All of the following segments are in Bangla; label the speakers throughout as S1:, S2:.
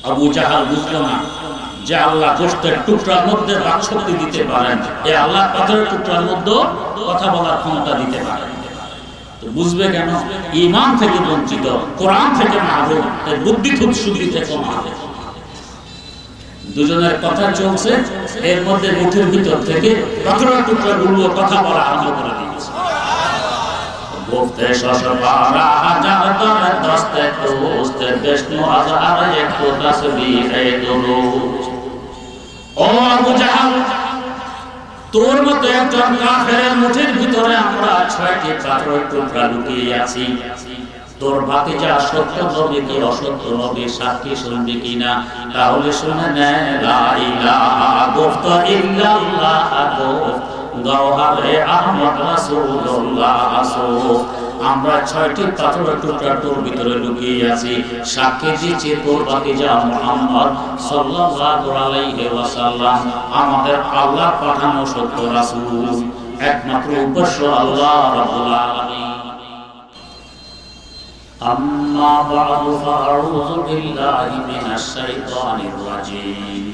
S1: আবু জাহাল বুঝলো না যে আল্লাহ গোশতের টুকরার মধ্যে বাকশক্তি দিতে পারেন, এই আল্লাহ পাথরের টুকরার মধ্যে কথা বলার ক্ষমতা দিতে পারেন। তো বুঝবে কেন? ঈমান থেকে বঞ্চিত, কোরআন থেকে মাহরুম, তাই বুদ্ধি খুব শুদ্ধি থেকে মাহরুম। দুজনের কথা চলছে, এর মধ্যে মুঠের ভিতর থেকে পাথরের টুকরাগুলো কথা বলা আরম্ভ করে দিয়েছে। গুফতে শশপারা হাজার দরে দস্তে তোস্তে বিষ্ণু হাজার একটু তাসবিহে দুরূদ। ও আবু জাহাল, তোর মতো একজন কাফেরের মুঠির ভিতরে আমরা 6টি পাথরের টুকরা লুকিয়ে আছি। তোর ভাতিজা সত্য নবী কি অসত্য নবী সাক্ষী শুনবি কিনা? তাহলে শুনে নে, লা ইলাহা গুফত ইল্লাল্লাহ গুফত গওহারে আহমদ রাসূলুল্লাহ আসুফ। আমরা 6টি পাথরের টুকরা তোর ভিতরে লুকিয়ে আছি, সাক্ষী দিচ্ছি তোর ভাতিজা মুহাম্মদ সাল্লাল্লাহু আলাইহি ওয়াসাল্লাম আমাদের আল্লাহর পাঠানো সত্য রাসূল, একমাত্র উপাস্য আল্লাহ রাব্বুল আলামিন। أما بعد فأعوذ بالله من الشيطان الرجيم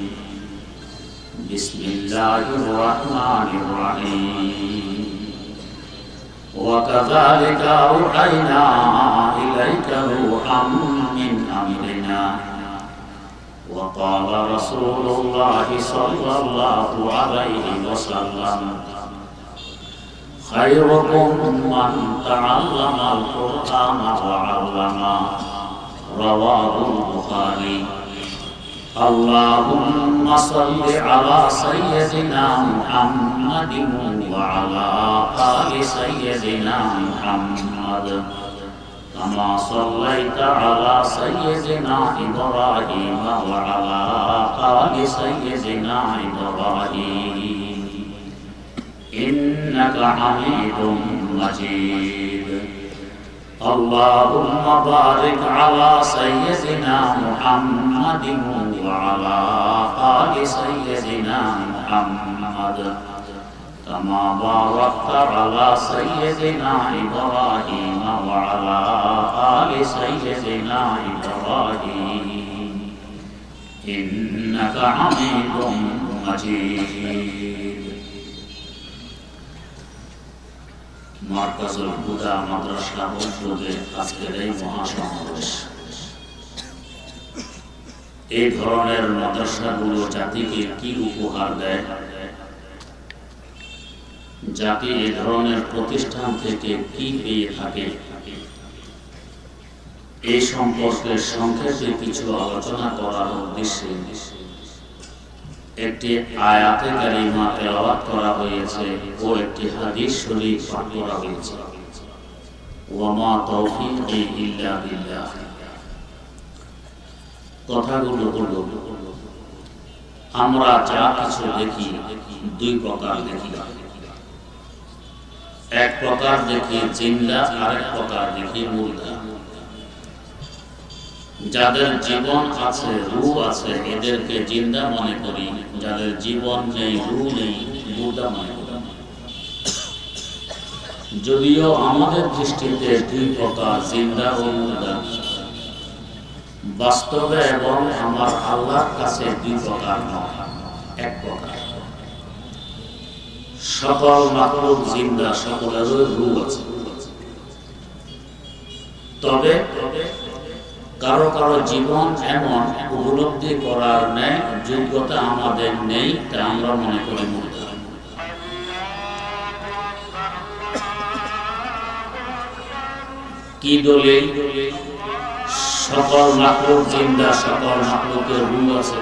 S1: بسم الله الرحمن الرحيم وكذلك أوحينا إليك روحا من أمرنا وقال رسول الله صلى الله عليه وسلم خيركم من تعلم القرآن وعلمه رواه البخاري اللهم صل على سيدنا محمد وعلى آل سيدنا محمد كما صليت على سيدنا إبراهيم وعلى آل سيدنا إبراهيم إنك حميد مجيد اللهم بارك على سيدنا محمد وعلى آل سيدنا محمد كما باركت على سيدنا إبراهيم وعلى آل سيدنا إبراهيم إنك حميد مجيد মার্কাজুল হুদা মাদ্রাসা উদ্যোগে আজকের এই মহাসমাবেশ। এই ধরনের মাদ্রাসাগুলো জাতিকে কি উপহার দেয়, জাতি এই ধরনের প্রতিষ্ঠান থেকে কি পেয়ে থাকে, এই সম্পর্কে সংক্ষেপে কিছু আলোচনা করার উদ্দেশ্যে একটি আয়াতে কারিমা তেলাওয়াত করা হয়েছে ও একটি হাদিস শরীফ পাঠ করা হয়েছে। ওয়া মা তাওফীকি ইল্লা বিল্লাহ। কথাগুলো হলো, আমরা যা কিছু দেখি দুই প্রকার দেখি। এক প্রকার দেখি জিন্দা, আরেক প্রকার দেখি মুর্দা। যাদের জীবন আছে, রূহ আছে, এদেরকে জিন্দা মনে করি, যাদের জীবন নেই, রূহ নেই, মুর্দা মনে করি। যদিও আমাদের দৃষ্টিতে দুই প্রকার, জিন্দা ও মুর্দা, বাস্তবে এবং আমার আল্লাহর কাছে দুই প্রকার নয়, এক প্রকার। সকল মাখলুক জিন্দা, সকলেরও রূহ আছে। তবে কারো কারো জীবন এমন উপলব্ধি করার নেই, যোগ্যতা আমাদের নেই, তা আমরা মনে করি মুর্দা। কি দলিল? সকল মাখলুক জিন্দা, সকল মাখলুকের রূহ আছে।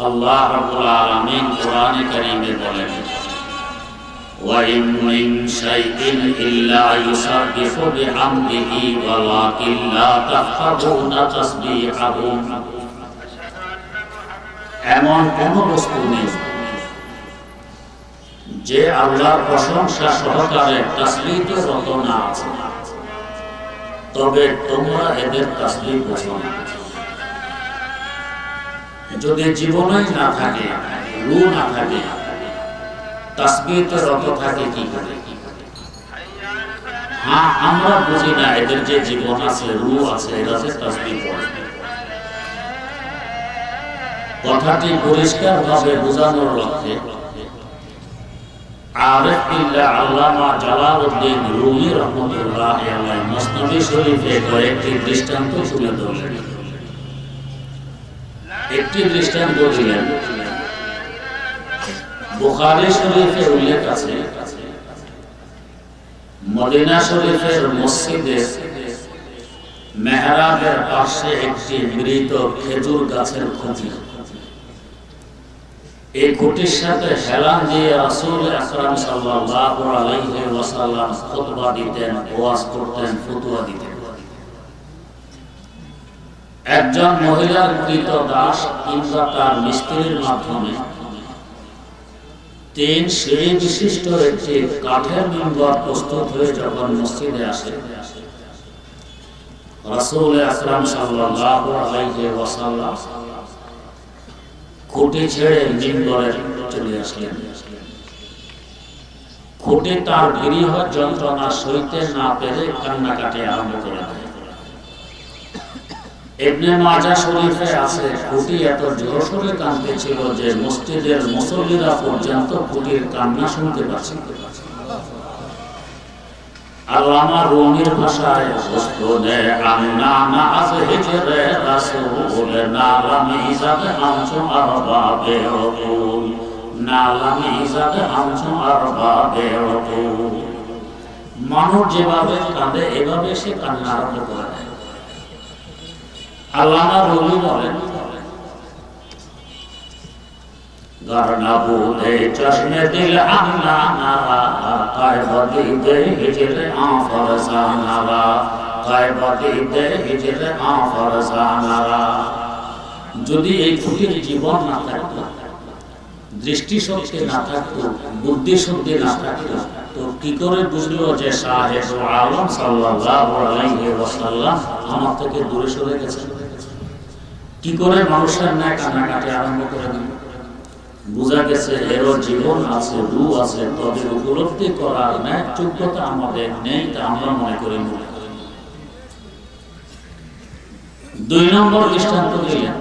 S1: আল্লাহ রাব্বুল আলামিন কোরআনে কারীমে বলেন, وَإِن مِّن شَيْءٍ إِلَّا يُسَبِّحُ بِحَمْدِهِ وَلَكِن لَّا تَفْقَهُونَ تَسْبِيحَهُمْ। এমন কোন বস্তু নেই যে আল্লাহর প্রশংসা সহকারে তাসবিহে রত না আছে, তবে তোমরা এদের তাসবিহ বোঝো না। যদি জীবনই না থাকে, রূহ না থাকে, তাসবিহে রত থাকে কি করে? হ্যাঁ, আমরা বুঝি না এদের যে জীবন আছে, রূহ আছে, এরা যে তাসবিহ পড়ে। কথাটি পরিষ্কারভাবে বোঝানোর লক্ষ্যে আরিফ বিল্লাহ আল্লামা জালালউদ্দিন রুমি রাহমাতুল্লাহ আলাইহি মুসনাদ শরীফে কয়েকটি দৃষ্টান্ত তুলে ধরলেন। একটি দৃষ্টান্ত দিলেন, বুখারী শরীফে উল্লেখ আছে মদিনা শরীফের মসজিদে মেহরাবের পাশে একটি মৃত খেজুর গাছের খুঁটি, এই খুঁটির সাথে হেলান দিয়ে রাসূল আকরাম সাল্লাল্লাহু আলাইহি ওয়াসাল্লাম খুতবা দিতেন, ওয়াজ করতেন, ফতোয়া দিতেন। একজন মহিলার মৃত দাস কিংবা তার মিস্ত্রির মাধ্যমে 3 সিঁড়ি বিশিষ্ট একটি কাঠের মিম্বর প্রস্তুত হয়ে যখন মসজিদে আসে, রাসূল আকরাম সাল্লাল্লাহু আলাইহি ওয়াসাল্লাম খুঁটি ছেড়ে মিম্বরে চলে আসলেন। খুঁটি তার গৃহ যন্ত্রণা সইতে না পেরে কান্নাকাটি আরম্ভ করে দেয়। ইবনে মাজাহ শরীফে আছে, খুঁটি এত জোরসোরে কাঁদতেছিল যে মসজিদের মুসল্লিরা পর্যন্ত খুঁটির কান্না শুনতে পাচ্ছিল। আল্লামা রুমির ভাষায় বস্তুনে কান্না নাজ হিজরে রাসূল নালামি জাদ আমসু আরবাবে উকুল, নালামি জাদ আমসু আরবাবে উকুল। মানুষ যেভাবে কাঁদে এভাবে সে কান্না আরম্ভ করে দেয়। আল্লামা রুমি বলেন, গরনাবুদে চশমে দিল আন্না নারা কায়বতি দে হিজরে আফরসানারা, কায়বতি দে হিজরে আফরসানারা। যদি এই খুঁটির জীবন না থাকতো, দৃষ্টিশক্তি না থাকতো, বুদ্ধিশক্তি না থাকতো, তো কি করে বুঝলো যে সাহেব আলম সাল্লাল্লাহু আলাইহি ওয়াসাল্লাম আমার থেকে দূরে সরে গেছে? কি করে মানুষের ন্যায় কান্নাকাটি আরম্ভ করে দিল? বোঝা গেছে এরও জীবন আছে, রূহ আছে, তবে উপলব্ধি করার ন্যায় যোগ্যতা আমাদের নেই, তা আমরা মনে করি। 2 নম্বর দৃষ্টান্ত দিলেন,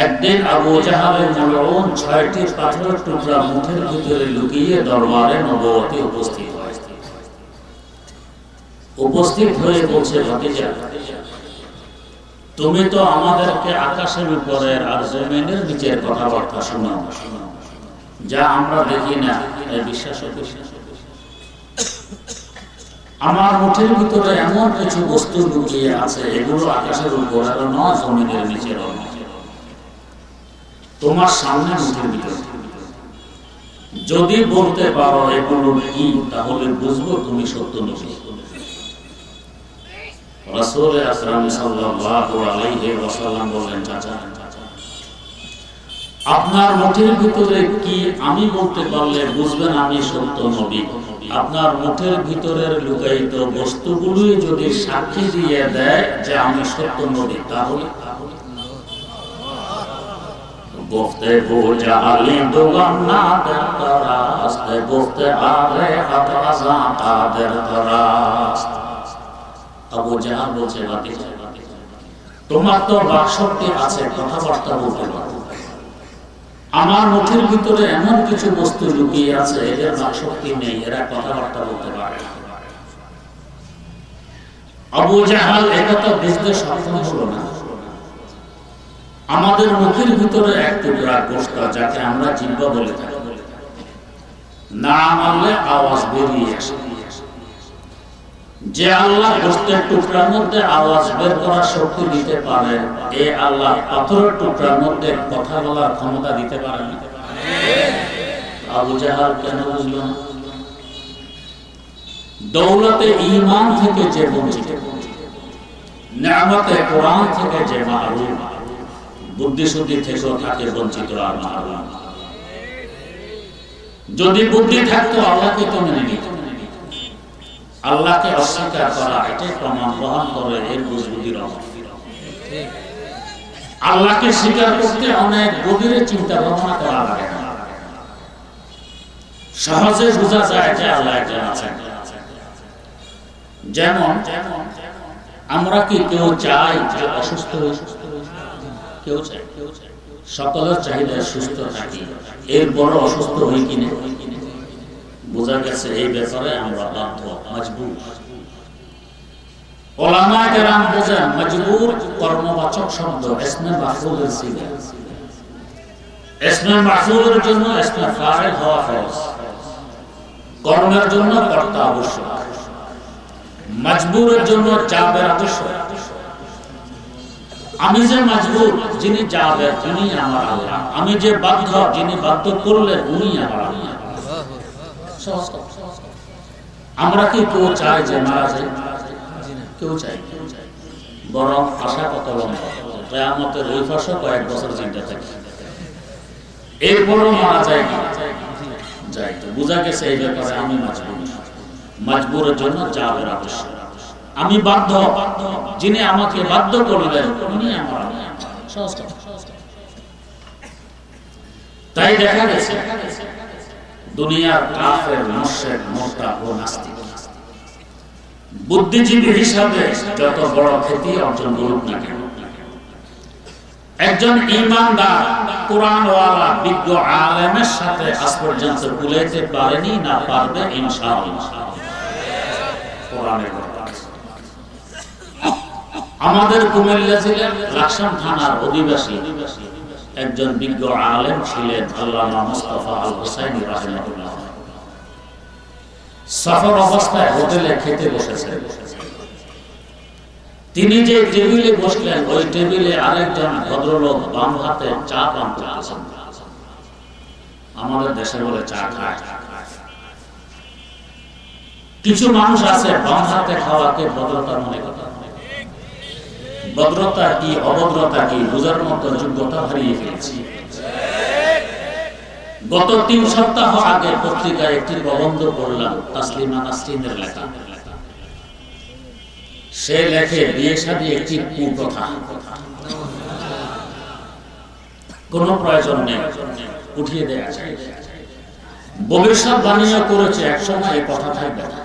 S1: একদিন আবু জাহালের মালউন 6টি পাথরের টুকরা মুঠের ভিতরে লুকিয়ে দরবারে নবুয়তে উপস্থিত হয়ে বলছে, ভাতিজা তুমি তো আমাদেরকে আকাশের উপরের আর জমিনের নিচের কথাবার্তা শোনাও, যা আমরা দেখি না এই বিশ্বাস করি। আমার মুঠের ভিতরে এমন কিছু বস্তু লুকিয়ে আছে, এগুলো আকাশের উপরের নয়, জমিনের নিচের নয়, তোমার সামনে মুঠের ভিতরে। যদি বলতে পারো এগুলো কি, তাহলে বুঝবো তুমি সত্য নবী। রাসূল আকরাম সাল্লাল্লাহু আলাইহি ওয়াসাল্লাম বললেন, চাচা আপনার মুঠের ভিতরে কি আমি বলতে পারলে বুঝবেন আমি সত্য নবী। আপনার মুঠের ভিতরের লুকায়িত বস্তুগুলোই যদি সাক্ষী দিয়ে দেয় যে আমি সত্য নবী, তাহলে গফতে বুজালি দুগান্না দরাস্ত, গফতে আরে আতাজা কাদের দরাস্ত। আবু জাহাল বলছে, ভাতিজা তোমার তো বাকশক্তি আছে, কথাবার্তা বলতে পারো, আমার মুঠের ভিতরে এমন কিছু বস্তু লুকিয়ে আছে, এদের বাকশক্তি নেই, এরা কথাবার্তা বলতে পারে। আবু জাহাল এটা তো বুঝতে সক্ষম হলো না। আমাদের মুখের ভিতরে এক টুকরা গোশত, যাকে আমরা জিহ্বা বলে থাকি, না মারলে আওয়াজ বেরিয়ে আসে। যে আল্লাহ গোশতের টুকরার মধ্যে আওয়াজ বের করার শক্তি দিতে পারেন, এই আল্লাহ পাথরের টুকরার মধ্যে কথা বলার ক্ষমতা দিতে পারেন। আবু জাহাল কেন বুঝলো না? দৌলতে ঈমান থেকে যে বঞ্চিত, নিয়ামতে কোরআন থেকে যে মাহরুম, বুদ্ধিশুদ্ধি থেকেও থাকে বঞ্চিত আর মাহরুম। যদি বুদ্ধি থাকতো আল্লাহকে তো মেনে নিত। আল্লাহকে অস্বীকার করা এটাই প্রমাণ বহন করে এর বুঝবুদ্ধির অভাব। আল্লাহকে স্বীকার করতে অনেক গভীরে চিন্তা ভাবনা করা লাগে না, সহজে বোঝা যায় যে আল্লাহ একজন আছেন। যেমন আমরা কি কেউ চাই যে অসুস্থ হয়ে? কেউ চাই সকলের চাহিদা সুস্থ থাকি, এরপর অসুস্থ হই কিনে বোঝা গেছে এই ব্যাপারে আমরা বাধ্য, মজবুর। ওলামায়ে কেরাম বোঝেন মজবুর কর্মবাচক শব্দ, ইসমে মাফউলের সিগা। ইসমে মাফউলের জন্য ইসমে ফাইল হওয়া ফরজ, কর্মের জন্য কর্তা আবশ্যক, মজবুরের জন্য জাবের আবশ্যক। আমি যে মজবুর, যিনি জাবের তিনি আমার আল্লাহ, আমি যে বাধ্য, যিনি বাধ্য করলেন উনি আমার আল্লাহ। আমরা কি কেউ চাই যে মারা যায়? কেউ চাই, বরং আশা কত লম্বা, কিয়ামতের ওই পাশে কয়েক বছর চিন্তা থাকে, এরপরও মারা যায় না যাই। তো বোঝা গেছে এই ব্যাপারে আমি মজবুর, মজবুরের জন্য জাবের আবশ্যক। আমি বাধ্য, যিনি আমাকে বাধ্য করলেন উনি আমার আল্লাহ। তাই দেখা গেছে দুনিয়ার কাফের, মুশরিক, মুরতাদ ও নাস্তিক বুদ্ধিজীবী হিসাবে যত বড় খ্যাতি অর্জন করুক না কেন, একজন ঈমানদার কোরআনওয়ালা বিজ্ঞ আলেমের সাথে আজ পর্যন্ত কুলাইতে পারেনি, না পারবে ইনশাআল্লাহ। কোরআনের কথা আমাদের কুমিল্লা জেলার লাকসাম থানার অধিবাসী একজন বিজ্ঞ আলেম ছিলেন আল্লামা মুস্তাফা আল হুসাইনি রাহিমাহুল্লাহ। সফর অবস্থায় হোটেলে খেতে বসেছেন। তিনি যে টেবিলে বসলেন ওই টেবিলে আরেকজন ভদ্রলোক বাম হাতে চা পান করতেছেন। আমাদের দেশে বলে চা খায়। কিছু মানুষ আছে বাম হাতে খাওয়াকে ভদ্রতা মনে করে। ভদ্রতা কি অভদ্রতা কি বোঝার মতো যোগ্যতা হারিয়ে ফেলেছি। গত 3 সপ্তাহ আগে পত্রিকায় একটি প্রবন্ধ পড়লাম, তাসলিমা নাসরিনের লেখা। সে লেখে বিয়ে শাদী একটি কুপ্রথা, কোনো প্রয়োজন নেই, উঠিয়ে দেয়া যায়। ভবিষ্যৎবাণীও করেছে একসময় এই কথা থাকবে না।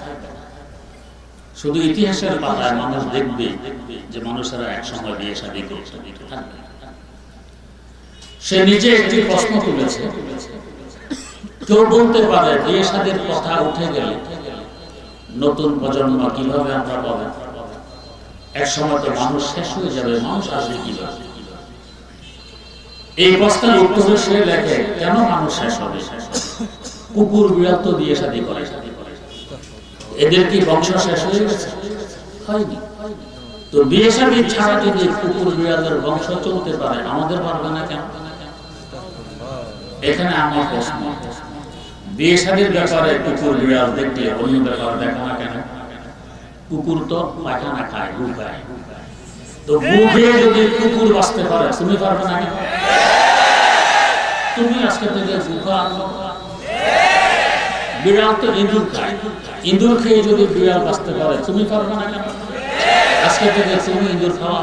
S1: শুধু ইতিহাসের পাতায় মানুষ দেখবে যে মানুষেরা একসময় বিয়ে শাদী করছে। সে নিজে একটি প্রশ্ন তুলেছে, কেউ বলতে পারে বিয়ে শাদীর কথা উঠে গেলে নতুন প্রজন্ম কিভাবে আমরা পাবো? একসময় তো মানুষ শেষ হয়ে যাবে, মানুষ আসবে কিভাবে? এই প্রশ্নের উত্তরে সে লেখে, কেন মানুষ শেষ হবে? কুকুর বিড়াল তো বিয়ে শাদী করে, এদের কি বংশ শেষ হয়ে গেছে? হয়নি। তো বিয়ে শাদী ছাড়া যদি কুকুর বিড়ালের বংশ চলতে পারে, আমাদের পারবে না কেন? এখানে আমার প্রশ্ন, বিয়ে শাদীর ব্যাপারে কুকুর বিড়াল দেখলে অন্য ব্যাপার দেখো না কেন? কুকুর তো পায়খানা খায়, গু খায়। তো গু খেয়ে যদি কুকুর বাঁচতে পারে, তুমি পারবে না কেন? তুমি আজকে থেকে গু খাওয়া। বিড়াল তো ইঁদুর খায়, ইঁদুর খেয়ে যদি বিড়াল বাঁচতে পারে, তুমি পারবে না কেন? আজকে থেকে তুমি ইঁদুর খাওয়া।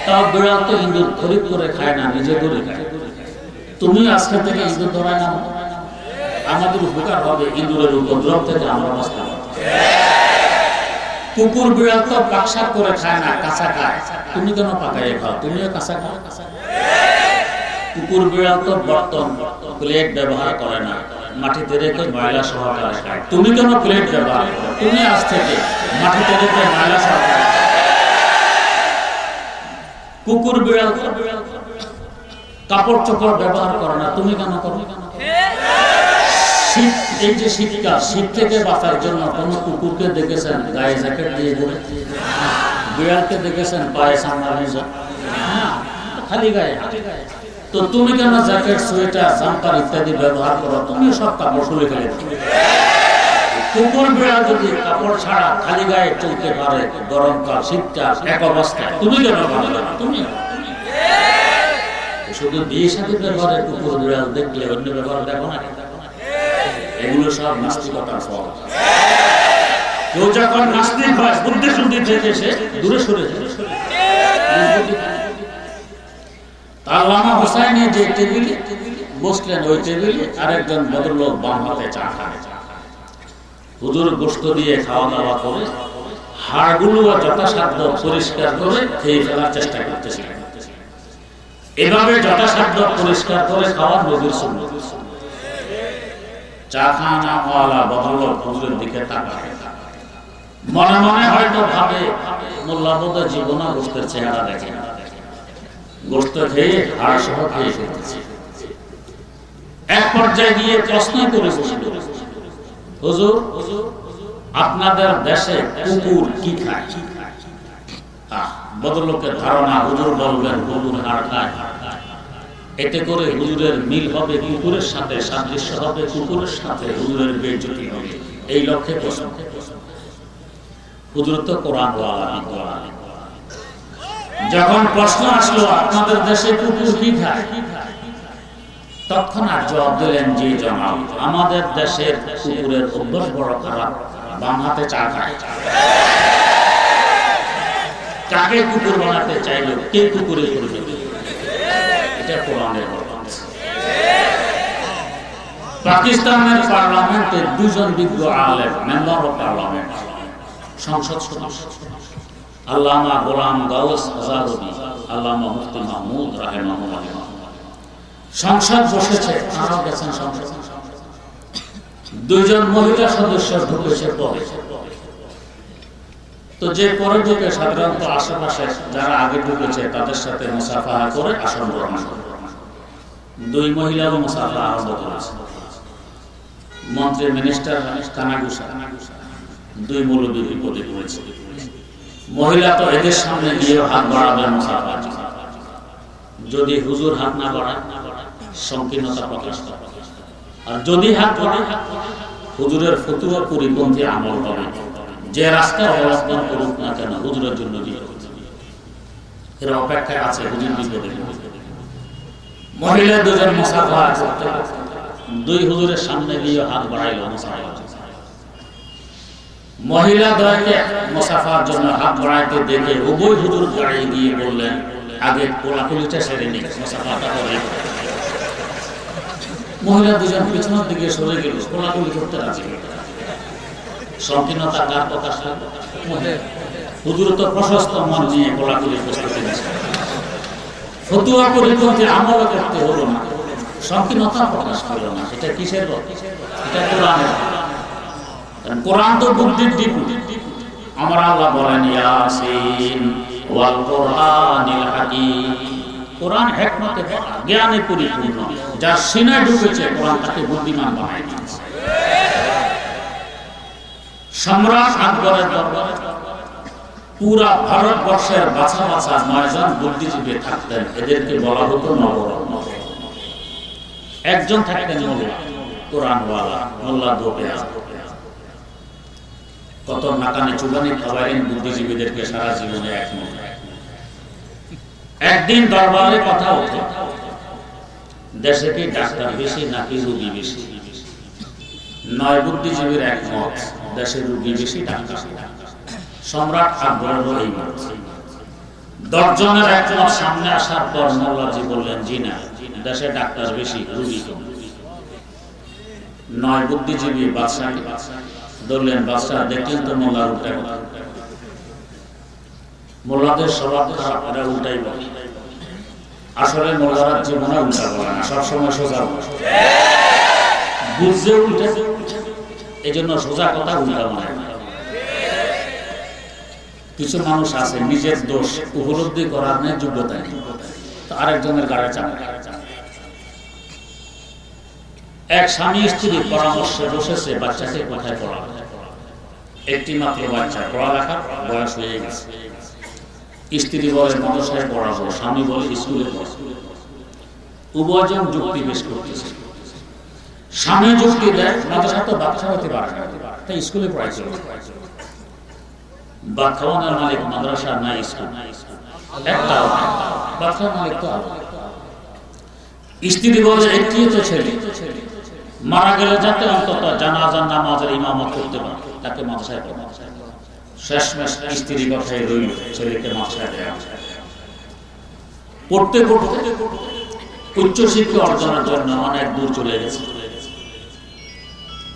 S1: তাও বিড়াল তো ইঁদুর খরিদ করে খায় না, নিজে ধরে খায়। তুমি আজকে থেকে ইঁদুর ধরায় না, আমাদের উপকার হবে, ইঁদুরের উপদ্রব থেকে আমরা বাঁচতে পারবো। কুকুর বিড়াল তো পাকশাক করে খায় না, কাঁচা খায়। তুমি কেন পাকাইয়ে খাও? তুমিও কাঁচা খাও। কুকুর বিড়াল তো বর্তন প্লেট ব্যবহার করে না, মাটিতে রেখে ময়লা সহকারে খায়। তুমি কেন প্লেট ব্যবহার করো? তুমি আজ থেকে মাটিতে রেখে ময়লা সহকারে। কুকুর বিড়াল কাপড় চোপড় ব্যবহার করে না, তুমি কেন করো? শীত, এই যে শীতকাল, শীত থেকে বাঁচার জন্য কোন কুকুরকে দেখেছেন গায়ে জ্যাকেট দিয়ে ঘুরে? বিড়ালকে দেখেছেন পায়ে সামনা ভেজা? খালি গায়ে। তো তুমি কেন জ্যাকেট, সোয়েটার, জাম্পার ইত্যাদি ব্যবহার করো? তুমি সব কাপড় খুলে ফেলে। কুকুর বিড়াল যদি কাপড় ছাড়া খালি গায়ে চলতে পারে গরমকাল শীতকাল এক অবস্থায়, তুমি কেন পারবে না? তুমি শুধু বিয়ে শাদীর ব্যাপারে কুকুর বিড়াল দেখলে অন্য ব্যাপারে দেখো না। এগুলো সব নাস্তিকতার ফল। কেউ যখন নাস্তিক হয়, বুদ্ধি শুদ্ধি থেকে সে দূরে সরে যায়। আল্লামা হুসাইনি যে টেবিলে বসলেন, ওই টেবিলে আরেকজন ভদ্রলোক বাম হাতে চা খায়। হুজুর গোশত দিয়ে খাওয়া দাওয়া করে হাড়গুলো যথাসাধ্য পরিষ্কার করে খেয়ে ফেলার চেষ্টা করতেছিলেন। এভাবে যথাসাধ্য পরিষ্কার করে খাওয়ার নবীর সুন্নাত। চা খানা ওয়ালা বদল হুজুরের দিকে তাকায়, মনে মনে হয়তো ভাবে মোল্লা বোধহয় জীবনে গোশতের চেহারা দেখে না, গোশত খেয়ে হাড় সহ খেয়ে ফেলতেছে। এক পর্যায়ে গিয়ে প্রশ্ন করে বসল, হুজুর আপনাদের দেশে কুকুর কি খায়? ভদ্রলোকের ধারণা হুজুর বলবেন কুকুর হাড় খায়, এতে করে হুজুরের মিল হবে কুকুরের সাথে, সাদৃশ্য হবে কুকুরের সাথে, হুজুরের বেইজ্জতি হবে, এই লক্ষ্যে প্রশ্ন। হুজুর তো কোরআন ওয়ালা। যখন প্রশ্ন আসলো আপনাদের দেশে কুকুর কি খায়, তৎক্ষণাৎ জবাব দিলেন, জি জনাব, আমাদের দেশের কুকুরের অভ্যাস বড় খারাপ, বাম হাতে চা খায়। কাকে কুকুর বানাতে চাইলো, কে কুকুরে করবে, এটা কোরআনের কথা। পাকিস্তানের পার্লামেন্টে দুজন বিজ্ঞ আলেম, মেম্বার অফ পার্লামেন্ট, সংসদ সদস্য, আল্লামা গোলাম গাউস আজারবি, আল্লামা মুফতি মাহমুদ রাহিমাহুল্লাহ, সংসদ বসেছে, তারাও গেছেন সংসদ। দুইজন মহিলা সদস্য ঢুকেছে পরে, তো যে পরে ঢুকে সাধারণত আশেপাশে যারা আগে ঢুকেছে তাদের সাথে মুসাফাহা করে আসন গ্রহণ করে। দুই মহিলাও মুসাফাহা আরম্ভ করেছে। মন্ত্রী মিনিস্টার কানাগুসা, দুই মৌলবী বিপদে পড়েছে। মহিলা তো এদের সামনে গিয়ে হাত বাড়াবে মুসাফাহা, যদি হুজুর হাত না বাড়ায় সংকীর্ণতা প্রকাশ করে, আর যদি হাত বাড়ায় হুজুরের ফতুয়া পরিপন্থী আমল হবে। যে রাস্তা অবলম্বন করুক না কেন হুজুরের জন্য এরা অপেক্ষায় আছে হুজুর বিপদে। মহিলা দুজন মুসাফাহা করতে দুই হুজুরের সামনে গিয়ে হাত বাড়াইল মুসাফাহা। মহিলা দ্বয়কে মুসাফার জন্য হাত বাড়াইতে দেখে উভয় হুজুর দাঁড়িয়ে গিয়ে বললেন, আগে কোলাকুলিটা সেরে নিক, মুসাফাটা করে। মহিলা দুজন পিছনের দিকে সরে গেল, কোলাকুলি করতে রাজি। সংকীর্ণতা কার প্রকাশ লাগবে? হুজুর তো প্রশস্ত মন নিয়ে কোলাকুলির প্রস্তুতি নিয়েছে। ফতুয়া পরিপন্থী আমল করতে হলো না, সংকীর্ণতা প্রকাশ করল না। এটা কিসের বল? এটা কোরআনের। কোরআন তো বুদ্ধির দীপ। আমার আল্লাহ বলেন, ইয়াসিন ওয়াল কোরআনিল হাকীম, কোরআন হিকমতে ভরা, জ্ঞানে পরিপূর্ণ। যার সিনায় ঢুকেছে কোরআন তাকে বুদ্ধিমান বানায় দিয়েছে। সম্রাট আকবরের দরবারে পুরা ভারতবর্ষের বাছা বাছা 9 জন বুদ্ধিজীবী থাকতেন, এদেরকে বলা হতো নবরত্ন। একজন থাকতেন মোল্লা, কোরআনওয়ালা, মোল্লা দোপেয়া। কত নাকানে চুবানি খাওয়াইলেন বুদ্ধিজীবীদেরকে সারা জীবনে একমত। একদিন দরবারে কথা ওঠে, দেশে কি ডাক্তার বেশি নাকি রোগী বেশি? 9 বুদ্ধিজীবীর একমত, দেশের রোগী বেশি, ডাক্তার। সম্রাট আকবরের এই মত। 10 জনের একমত সামনে আসার পর মোল্লাজি বললেন, জি না, দেশে ডাক্তার বেশি, রোগী কম। 9 বুদ্ধিজীবী বাদশাহকে ধরলেন, বাদশাহ দেখলেন তো মোল্লার উল্টা কথা। মোল্লাদের স্বভাব খারাপ, এরা উল্টাই বলে। আসলে মোল্লারা জীবনে উল্টা বলে না, সবসময় সোজা বলে। বুঝছে উল্টা, এই জন্য সোজা কথা উল্টা বলে না। কিছু মানুষ আছে নিজের দোষ উপলব্ধি করার নেই, যোগ্যতা নেই, তো আরেকজনের গাড়ি চাপে। এক স্বামী স্ত্রী পরামর্শে বসেছে বাচ্চাকে কোথায় পড়াবে। একটি মাত্র বাচ্চা, পড়ালেখার বয়স হয়ে গেছে। স্ত্রী বলে মাদ্রাসায় পড়াবো, স্বামী বলে স্কুলে পড়াবো। উভয়জন যুক্তি পেশ করতেছে। স্বামী যুক্তি দেয়, মাদ্রাসা তো বাচ্চা হতে পারে না, তাই স্কুলে পড়াইছে। ভাত খাওয়ানোর মালিক মাদ্রাসা না স্কুল, একটাও বাচ্চার মালিক তো আলাদা। স্ত্রী বলে একটি তো ছেলে, মারা গেলে যাতে অন্তত জানাজার নামাজের ইমামত করতে পারে, তাকে মাদ্রাসায় পড়ানো। শেষমেশ স্ত্রী কথাই রইল, ছেলেকে মাদ্রাসায় দেওয়া। পড়তে পড়তে উচ্চশিক্ষা অর্জনের জন্য অনেক দূর চলে গেছে।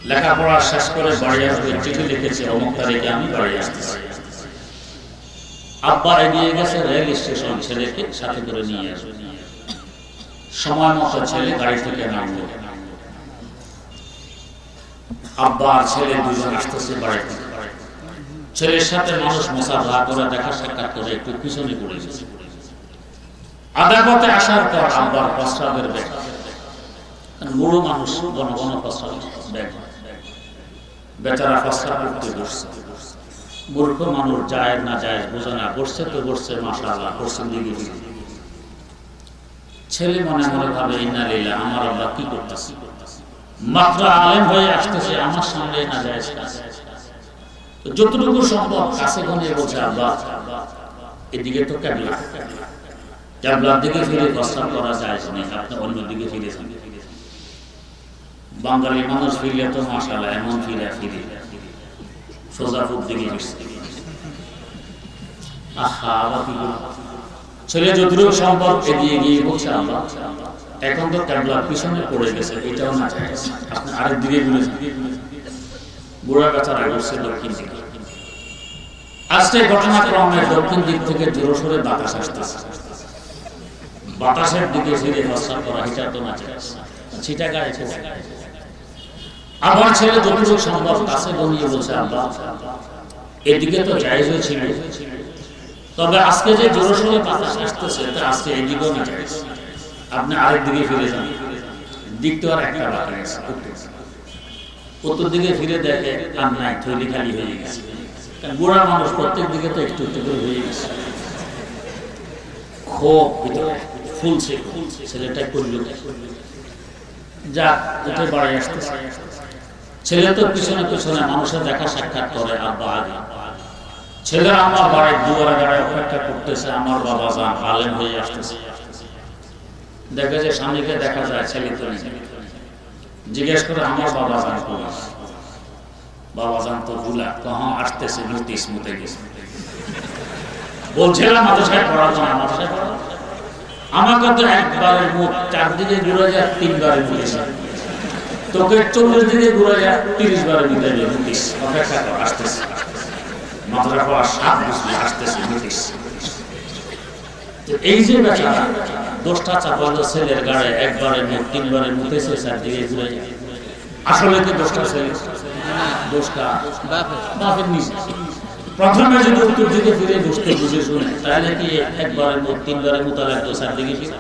S1: লেখাপড়া শেষ করে বাড়ি আসবে, চিঠি লিখেছে, অমুক তারিখে আমি বাড়ি আসতেছি। আব্বা এগিয়ে গেছে রেল স্টেশন, ছেলেকে সাথে করে নিয়ে আসবে। সময় মতো ছেলে গাড়ি থেকে নামলো, আব্বা আর ছেলে দুজন আসতেছে বাড়িতে। ছেলের সাথে মানুষ মুসাফা করে দেখা সাক্ষাৎ করে একটু পিছনে পড়ে গেছে। আধা পথে আসার পর আব্বার প্রস্রাবের ব্যাগ, বুড়ো মানুষ ঘন ঘন প্রস্রাব ব্যাগ, বেচারা প্রস্রাব করতে বসছে। মূর্খ মানুষ যায় না যায় বোঝে না, বসছে তো বসছে, মাশাআল্লাহ করছে দিকে দিকে। ছেলে মনে মনে ভাবে ইন্না লিল্লাহ, আমার আল্লাহ কি করতেছে, মাত্র আলেম হয়ে আসতেছে আমার সামনে না যায় কাজ। যতটুকু সম্ভব কাছে গনিয়ে বলছে আল্লাহ এদিকে তো ক্যাবলা, ক্যাবলার দিকে ফিরে প্রস্তাব করা যায় না, আপনি অন্যদিকে ফিরে যান। বাঙালি মানুষ ফিরলে তো মাশাআল্লাহ এমন ফিরে ফিরে সোজাপুর দিকে ফিরছে। আহা আবার কি ছেলে যতটুকু সম্ভব এগিয়ে গিয়ে বলছে আল্লাহ এখন তো ক্যাবলার পিছনে পড়ে গেছে, এটাও না যায়, আপনি আরেক দিকে ঘুরে যান। বুড়া বেচারা ঘুরছে দক্ষিণ দিকে। আজকে ঘটনাক্রমে দক্ষিণ দিক থেকে জোরে সোরে বাতাস আসতেছে, বাতাসের দিকে ফিরে প্রস্তাব করা এটা তো না যায়, ছিটা গায়ে আবার ছেলে যতটুকু সম্ভব কাছে গনিয়ে বলছে আল্লাহ এদিকে তো জায়েজ হয়েছিল, তবে আজকে যে জোরে সোরে বাতাস আসতেছে তা আজকে এদিকেও না যায়, আপনি আরেক দিকে ফিরে যান। দিক তো আর একটা বাকি আছে, উত্তর দিকে ফিরে দেখে আর নাই, থৈলি খালি হয়ে গেছে। বুড়া মানুষ প্রত্যেক দিকে তো একটু একটু করে হয়ে গেছে, ক্ষোভ ভিতরে ফুলছে, ছেলেটা করলো যা উঠে বাড়ি আসতেছে। ছেলে তো পিছনে পিছনে মানুষের দেখা সাক্ষাৎ করে আব্বা আগে। ছেলে আমার বাড়ির দুয়ারে দাঁড়ায় অপেক্ষা করতেছে, আমার বাবা যান আলেম হয়ে আসতেছে। দেখে যে স্বামীকে দেখা যায়, ছেলে তো নেই। জিজ্ঞেস করে আমার বাবা যান পুলিশ, বাবা যান তো ভুলা কখন আসতেছে, নোটিশ মুতে গেছে। বলছিলাম মাদ্রাসায় পড়াতো না, মাদ্রাসায় পড়াতো আমাকে তো একবারের মুখ 4 দিকে ঘুরে যায়, 3 বারে ঘুরেছে, তোকে 40 দিকে ঘুরে যায়, 30 বারে ঘুরে যায়, নোটিশ অপেক্ষা কর আসতেছে। মাদ্রাসা পড়া 7 বছর আসতেছে নোটিশ। এই যে বেচারা দোষটা চাপালো ছেলের গাড়ে, একবারে মুখ 3 বারে মুতেছে, 4 দিকে ঘুরে যায়। আসলে কি দোষটা ছেলে, দোষটা বাপের নিচে। প্রথমে যদি উত্তর দিকে ফিরে বসতে বুঝে শুনে, তাহলে কি একবারে মুখ 3 বারে মুতা লাগতো 4 দিকে ফিরে?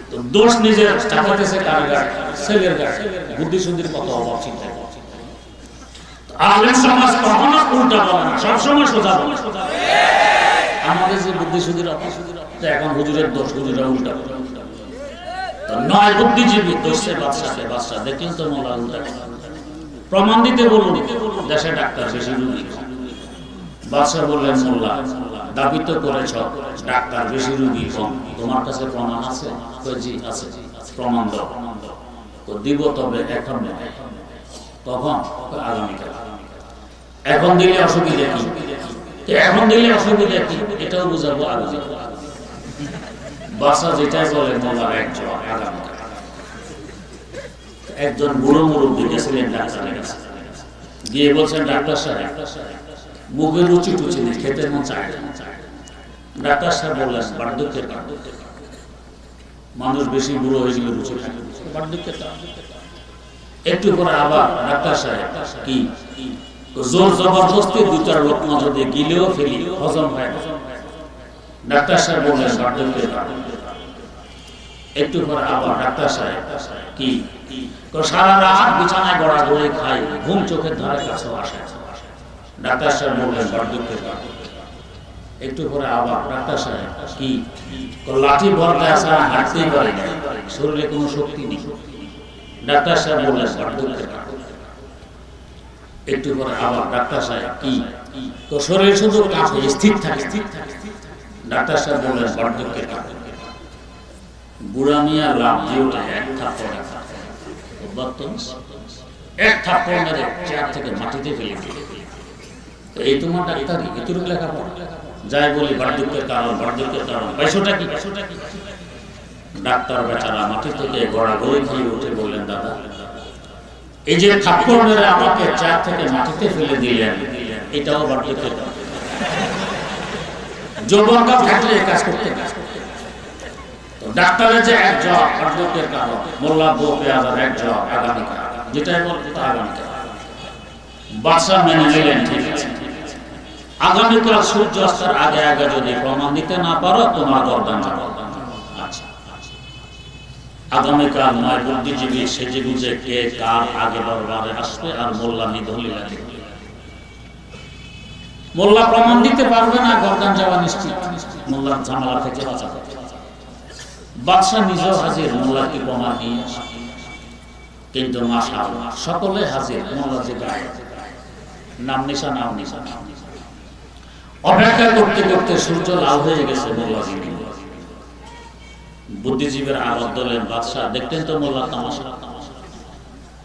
S1: তো দোষ নিজের চাপাতেছে কার গাড়ে, ছেলের গাড়ে। বুদ্ধি শুদ্ধির কত অভাব চিন্তা করছে। আলেম সমাজ কখনো উল্টা বলে না, সবসময় সোজা বলে। আমাদের যে বুদ্ধি শুদ্ধির অভাব, এখন হুজুরের দোষ, হুজুরা উল্টা বলে। নয় বুদ্ধিজীবী দোষে বাদশাকে, বাদশা দেখেন তো মোল্লা উল্টা প্রমাণ দিতে বলুন, দেশে ডাক্তার বেশি রুগী। বাদশা বললেন মোল্লা দাবি তো করেছ ডাক্তার বেশি রুগী কম, তোমার কাছে প্রমাণ আছে? জি আছে। প্রমাণ দাও। তো দিব, তবে এখন নয়। কখন? আগামীকাল। এখন দিলে অসুবিধা কি? এখন দিলে অসুবিধা কি এটাও বুঝাবো আগামীকাল। বাদশা যেটাই বলে মোল্লার একজন আগামীকাল। একজন বুড়ো মুরব্বী গেছিলেন ডাক্তারের কাছে, গিয়ে বলছেন ডাক্তার সাহেব মুখে রুচি টুচি নেই, খেতে মন চায় না। ডাক্তার সাহেব বললেন বার্ধক্যের কারণ, মানুষ বেশি বুড়ো হয়ে গেলে রুচি থাকে, বার্ধক্যের কারণ। একটু পরে আবার ডাক্তার সাহেব কি জোর জবরদস্তি 2-4 লোকমা যদি গিলেও ফেলি হজম হয় না। ডাক্তার সাহেব বললেন বার্ধক্যের কারণ। একটু পরে আবার ডাক্তার সাহেব কি সারা রাত বিছানায় গড়াগড়ি খাই, ঘুম চোখের ধারে কাছেও আসে। ডাক্তার সাহেব বললেন বার্ধক্যের কারণ। একটু পরে আবার ডাক্তার সাহেব কি লাঠি ভরতে আসা, হাঁটতেই পারে না, শরীরে কোনো শক্তি নেই। ডাক্তার সাহেব বললেন বার্ধক্যের কারণ। একটু পরে আবার ডাক্তার সাহেব কি শরীর শুধু কাঁপে, স্থির থাকে। ডাক্তার সাহেব বললেন বার্ধক্যের কারণ। বুড়া মিয়া লাভ দিয়ে ওঠে, এক থাপ্পড় মেরে চেয়ার থেকে মাটিতে ফেলে দিল। এই তোমার ডাক্তার এতটুকু লেখাপড়া, যাই বলি বার্ধক্যের কারণ, বার্ধক্যের কারণ, পয়সাটা কি? ডাক্তার বেচারা মাটি থেকে গড়াগড়ি খেয়ে উঠে বললেন দাদা এই যে থাপ্পড় মেরে আমাকে চেয়ার থেকে মাটিতে ফেলে দিলেন, এটাও বার্ধক্যের কারণ। যৌবনকাল থাকলে এই কাজ করতে, ডাক্তারের যে এক জব অর্ধেকের কারণ, মোল্লা বউ পেয়াজার এক জব আগামীকাল, যেটাই বলতে আগামীকাল। বাদশাহ মেনে নিলেন, ঠিক আছে, আগামীকাল সূর্য অস্তের আগে আগে যদি প্রমাণ দিতে না পারো তোমার গর্দান যাবে। আচ্ছা, আগামীকাল 9 বুদ্ধিজীবী সেজে গুজে কে কার আগে দরবারে আসবে আর মোল্লা নিধলি লাগে। মোল্লা প্রমাণ দিতে পারবে না, গর্দান যাওয়া নিশ্চিত, মোল্লার ঝামেলা থেকে বাঁচা যাবে। বাদশাহ নিজেও হাজির, মোল্লাকে প্রমাণ নিয়ে আসে। কিন্তু মাশাআল্লাহ সকলে হাজির, মোল্লা যে গায়ে নাম নিশা নাম নিশা। অপেক্ষা করতে করতে সূর্য লাল হয়ে গেছে। মোল্লা বুদ্ধিজীবীর আলাপ দলেন, বাদশাহ দেখতেন তো মোল্লা তামাশা,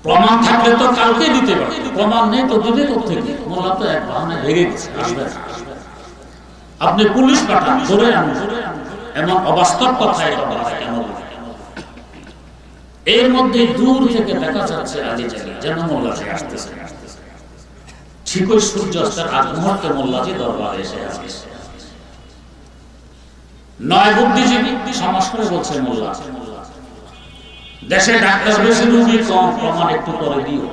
S1: প্রমাণ থাকলে তো কালকে দিতে পারে, প্রমাণ নেই তো দিতে কোথেকে? মোল্লা তো এক বাহানায় ভেঙে গেছে, আসবে না। আপনি পুলিশ পাঠান, ধরে আনুন। এমন অবাস্তব কথা কেন? এর মধ্যে দূর থেকে দেখা যাচ্ছে আলী জালি যেন মোল্লাজি আসতেছে। ঠিক ওই সূর্যাস্তের আগ মুহূর্তে মোল্লাজি দরবারে এসে আসছে। 9 বুদ্ধিজীবী সমাজ করে বলছে, মোল্লা দেশে ডাক্তার বেশি, রোগী কম, প্রমাণ একটু করে দিও।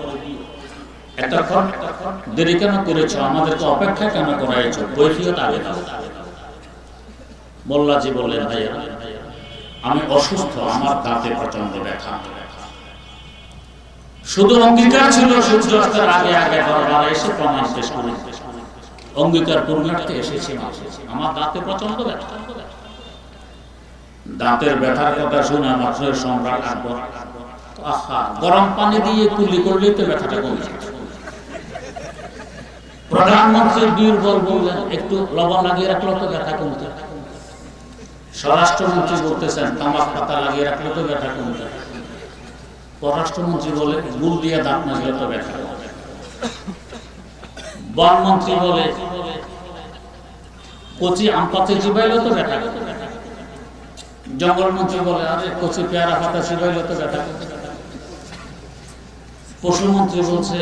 S1: এতক্ষণ দেরি কেন করেছ? আমাদেরকে অপেক্ষা কেন করাইছ? কৈফিয়ত আগে দাও। মোল্লাজি বললেন, ভাইয়া আমি অসুস্থ, আমার দাঁতে প্রচন্ড ব্যথা। শুধু অঙ্গীকার ছিল সূর্যাস্তের আগে আগে দরবারে এসে প্রমাণ পেশ করুন। অঙ্গীকার পূর্ণার্থে এসেছি, আমার দাঁতে প্রচন্ড ব্যথা। দাঁতের ব্যথার কথা শুনে মাত্র সম্রাট আকবর গরম পানি দিয়ে কুলি করলেই তো ব্যথাটা কমে যায়। প্রধানমন্ত্রী বীরবল বললেন, একটু লবণ লাগিয়ে রাখলো তো ব্যথা কমতে। স্বরাষ্ট্রমন্ত্রী বলতেছেন, তামাক পাতা লাগিয়ে রাখলে তো ব্যথা কমতে। পররাষ্ট্রমন্ত্রী বলে, গুড় দিয়ে দাঁত মাজলে তো ব্যথা কমে। বনমন্ত্রী বলে, কচি আম পাতা চিবাইলে তো ব্যথা কমে। জঙ্গলমন্ত্রী বলে, আরে কচি পেয়ারা পাতা চিবাইলে তো ব্যথা কমে। পশুমন্ত্রী বলছে,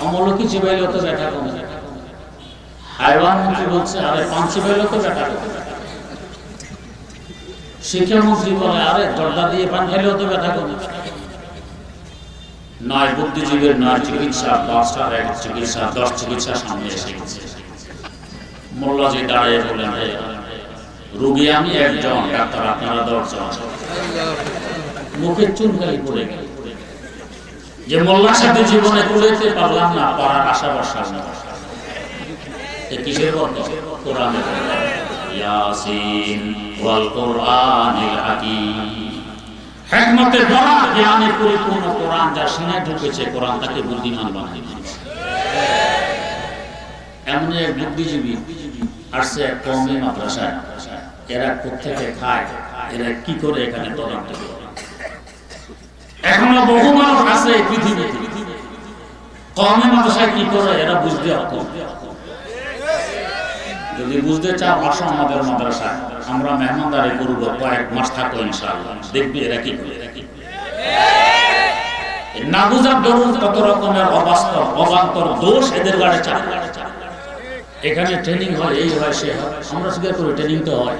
S1: অমলকি চিবাইলে তো ব্যথা কমে। হাইওয়ান মন্ত্রী বলছে, আরে পান চিবাইলে তো ব্যথা কমে। শিক্ষামন্ত্রী বলে, আরে জর্দা দিয়ে পান খেলেও তো ব্যথা কমে। 9 বুদ্ধিজীবীর 9 চিকিৎসা, 10টার এক চিকিৎসা, 10 চিকিৎসা সামনে এসে গেছে। মোল্লাজি দাঁড়িয়ে বললেন, রোগী আমি একজন, ডাক্তার আপনারা 10 জন। মুখের চুনকালি পড়ে গেল যে মোল্লার সাথে জীবনে কুলাইতে পারলাম না, পারার আশা ভরসা না। কিসের বর্ণ? কোরআনের। ইয়াসিন ওয়াল কোরআনিল হাকীম। হিকমতে ভরা, জ্ঞানে পরিপূর্ণ কোরআন যার সিনায় ঢুকেছে, কোরআন তাকে বুদ্ধিমান বানায় দিয়েছে। এমন এক বুদ্ধিজীবী আসছে কওমি মাদ্রাসায়। এরা কোত্থেকে খায়, এরা কি করে এখানে তদন্ত করে? এখনো বহু মানুষ আছে পৃথিবীতে কওমি মাদ্রাসায় কি করে এরা বুঝতে অক্ষম। যদি বুঝতে চাও আসো আমাদের মাদ্রাসায়, আমরা মেহমানদারি করব, কয়েক মাস থাকো ইনশাআল্লাহ, দেখবি এরা কি করে। না বুঝার দরুন কত রকমের অবাস্তব অবান্তর দোষ এদের গাড়ে চাপে। এখানে ট্রেনিং হয়, এই হয় সে হয়, আমরা স্বীকার করি ট্রেনিং তো হয়।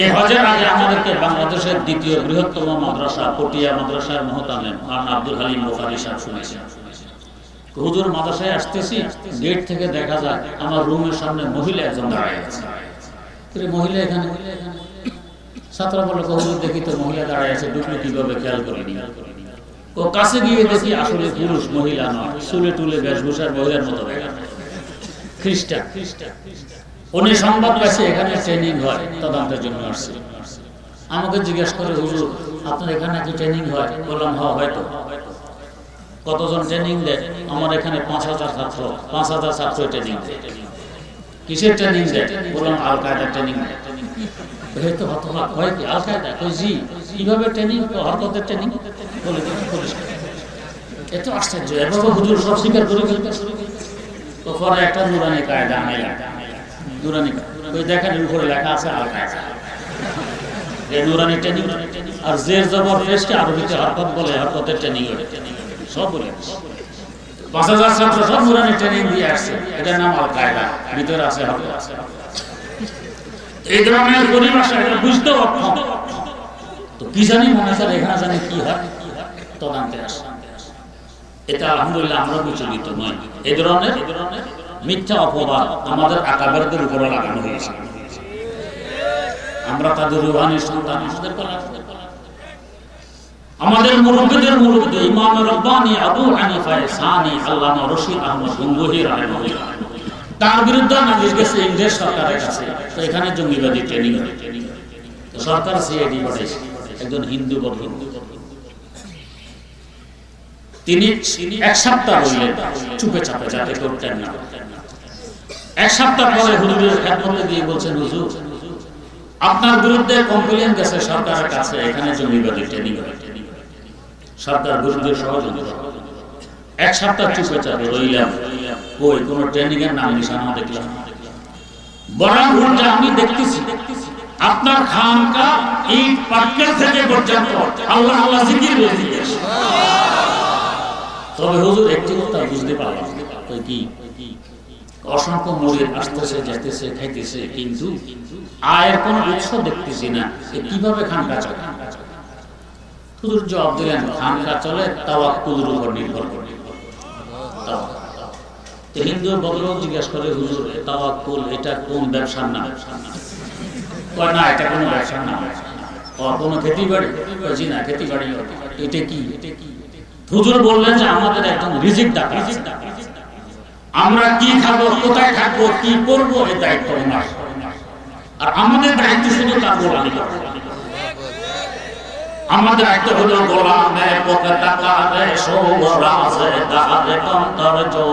S1: এই হজের আগে আমাদেরকে বাংলাদেশের দ্বিতীয় বৃহত্তম মাদ্রাসা পটিয়া মাদ্রাসার মুহতামিম আব্দুল হালিম বুখারী সাহেব শুনেছেন। হুজুর মাদ্রাসায় আসতেছি, গেট থেকে দেখা যায় আমার রুমের সামনে মহিলা একজন দাঁড়ায় আছে। মহিলা এখানে? ছাত্র বলে, হুজুর দেখি তো মহিলা দাঁড়ায় আছে, ঢুকলো কিভাবে খেয়াল করিনি। ও কাছে গিয়ে দেখি আসলে পুরুষ, মহিলা নয়, চুলে টুলে বেশভূষার মহিলার মতো দেখা যায়, খ্রিস্টান। উনি সংবাদ পাইছে এখানে ট্রেনিং হয়, তদন্তের জন্য আসছে। আমাকে জিজ্ঞেস করে, হুজুর আপনার এখানে কি ট্রেনিং হয়? বললাম হয়তো। কতজন ট্রেনিং দেয়? আমার এখানে 5000 ছাত্র, 5000 ছাত্র ট্রেনিং দেয়। কিসের ট্রেনিং দেয়? বললাম আল কায়দা ট্রেনিং দেয়। হয়তো হতবাক হয় কি আল কায়দা? কই জি, কিভাবে ট্রেনিং? হরকতের ট্রেনিং। বলে এত আশ্চর্য, এভাবে হুজুর সব স্বীকার করে ফেলতে। তো পরে একটা নুরানি কায়দা আনাইলাম। নুরানি ওই দেখেন উপরে লেখা আছে আল কায়দা, এই নুরানি ট্রেনিং। আর জের জবর পেশকে আরবিতে হরকত বলে, হরকতের ট্রেনিং সব বলে। 5000 ছাত্র সব নুরানি ট্রেনিং দিয়ে আসছে, এটার নাম আল কায়দা, ভিতরে আছে হরকত। এই ধরনের পরিভাষা এটা বুঝতেও অক্ষম। তো কি জানি মনে হয় এখানে জানি কি হয়, তদন্তে আসে। এটা আলহামদুলিল্লাহ আমরা বিচলিত নই। এই ধরনের মিথ্যা অপবাদ আমাদের আকাবেরদের উপরে লাগানো হয়েছে। আমরা তাদের রুহানি সন্তান, আমাদের মুরব্বিদের মুরব্বি ইমাম রব্বানি আবু হানিফা সানি আল্লামা রশিদ আহমদ গঙ্গোহী রাহিমাহুল্লাহ, তার বিরুদ্ধে নালিশ গেছে ইংরেজ সরকারের কাছে। তো এখানে জঙ্গিবাদী ট্রেনিং হয়। তো সরকার সিআইডি পাঠাইছে একজন হিন্দু বদল, তিনি এক সপ্তাহ রইলেন চুপে চাপে, যাতে কেউ টের না। এক সপ্তাহ পরে হুজুরের খেদমতে দিয়ে বলছেন, হুজুর আপনার বিরুদ্ধে কমপ্লেইন গেছে সরকারের কাছে, এখানে জঙ্গিবাদী ট্রেনিং হয়, সরকার বিরুদ্ধে ষড়যন্ত্র। এক সপ্তাহ চুপে চাপে রইলাম, কই কোন ট্রেনিং এর নাম নিশানা দেখলাম। বরং উল্টা আমি দেখতেছি আপনার খানকা ইট পাটকেল থেকে পর্যন্ত আল্লাহ আল্লাহ জিকির বেরিয়ে আসে। তবে হুজুর একটি কথা বুঝতে পারলাম, কি অসংখ্য মুরিদ আসতেছে যেতেছে খাইতেছে, কিন্তু আয়ের কোন উৎস দেখতেছি না। কিভাবে খানকা চলে? হুজুর জবাব দিলেন, খানকা চলে তাওয়াক্কুলের উপর নির্ভর করে। হিন্দু বদল জিজ্ঞাসা করে, হুজুর তাওয়াক্কুল এটা কোন ব্যবসার নাম? কয় না, এটা কোনো ব্যবসার নাম। কোন খেতি বাড়ি? জি না, খেতি বাড়ি। এটা কি? হুজুর বললেন যে আমাদের একজন রিজিক দাতা, আমরা কি খাবো, কোথায় থাকবো, কি করবো, এই দায়িত্ব ওনার। আর আমাদের দায়িত্ব শুধু তার গোলামি করা। আমাদের দায়িত্ব হলো গোলামে পকে টাকা রে সৌরাজে দারে কন্তর জো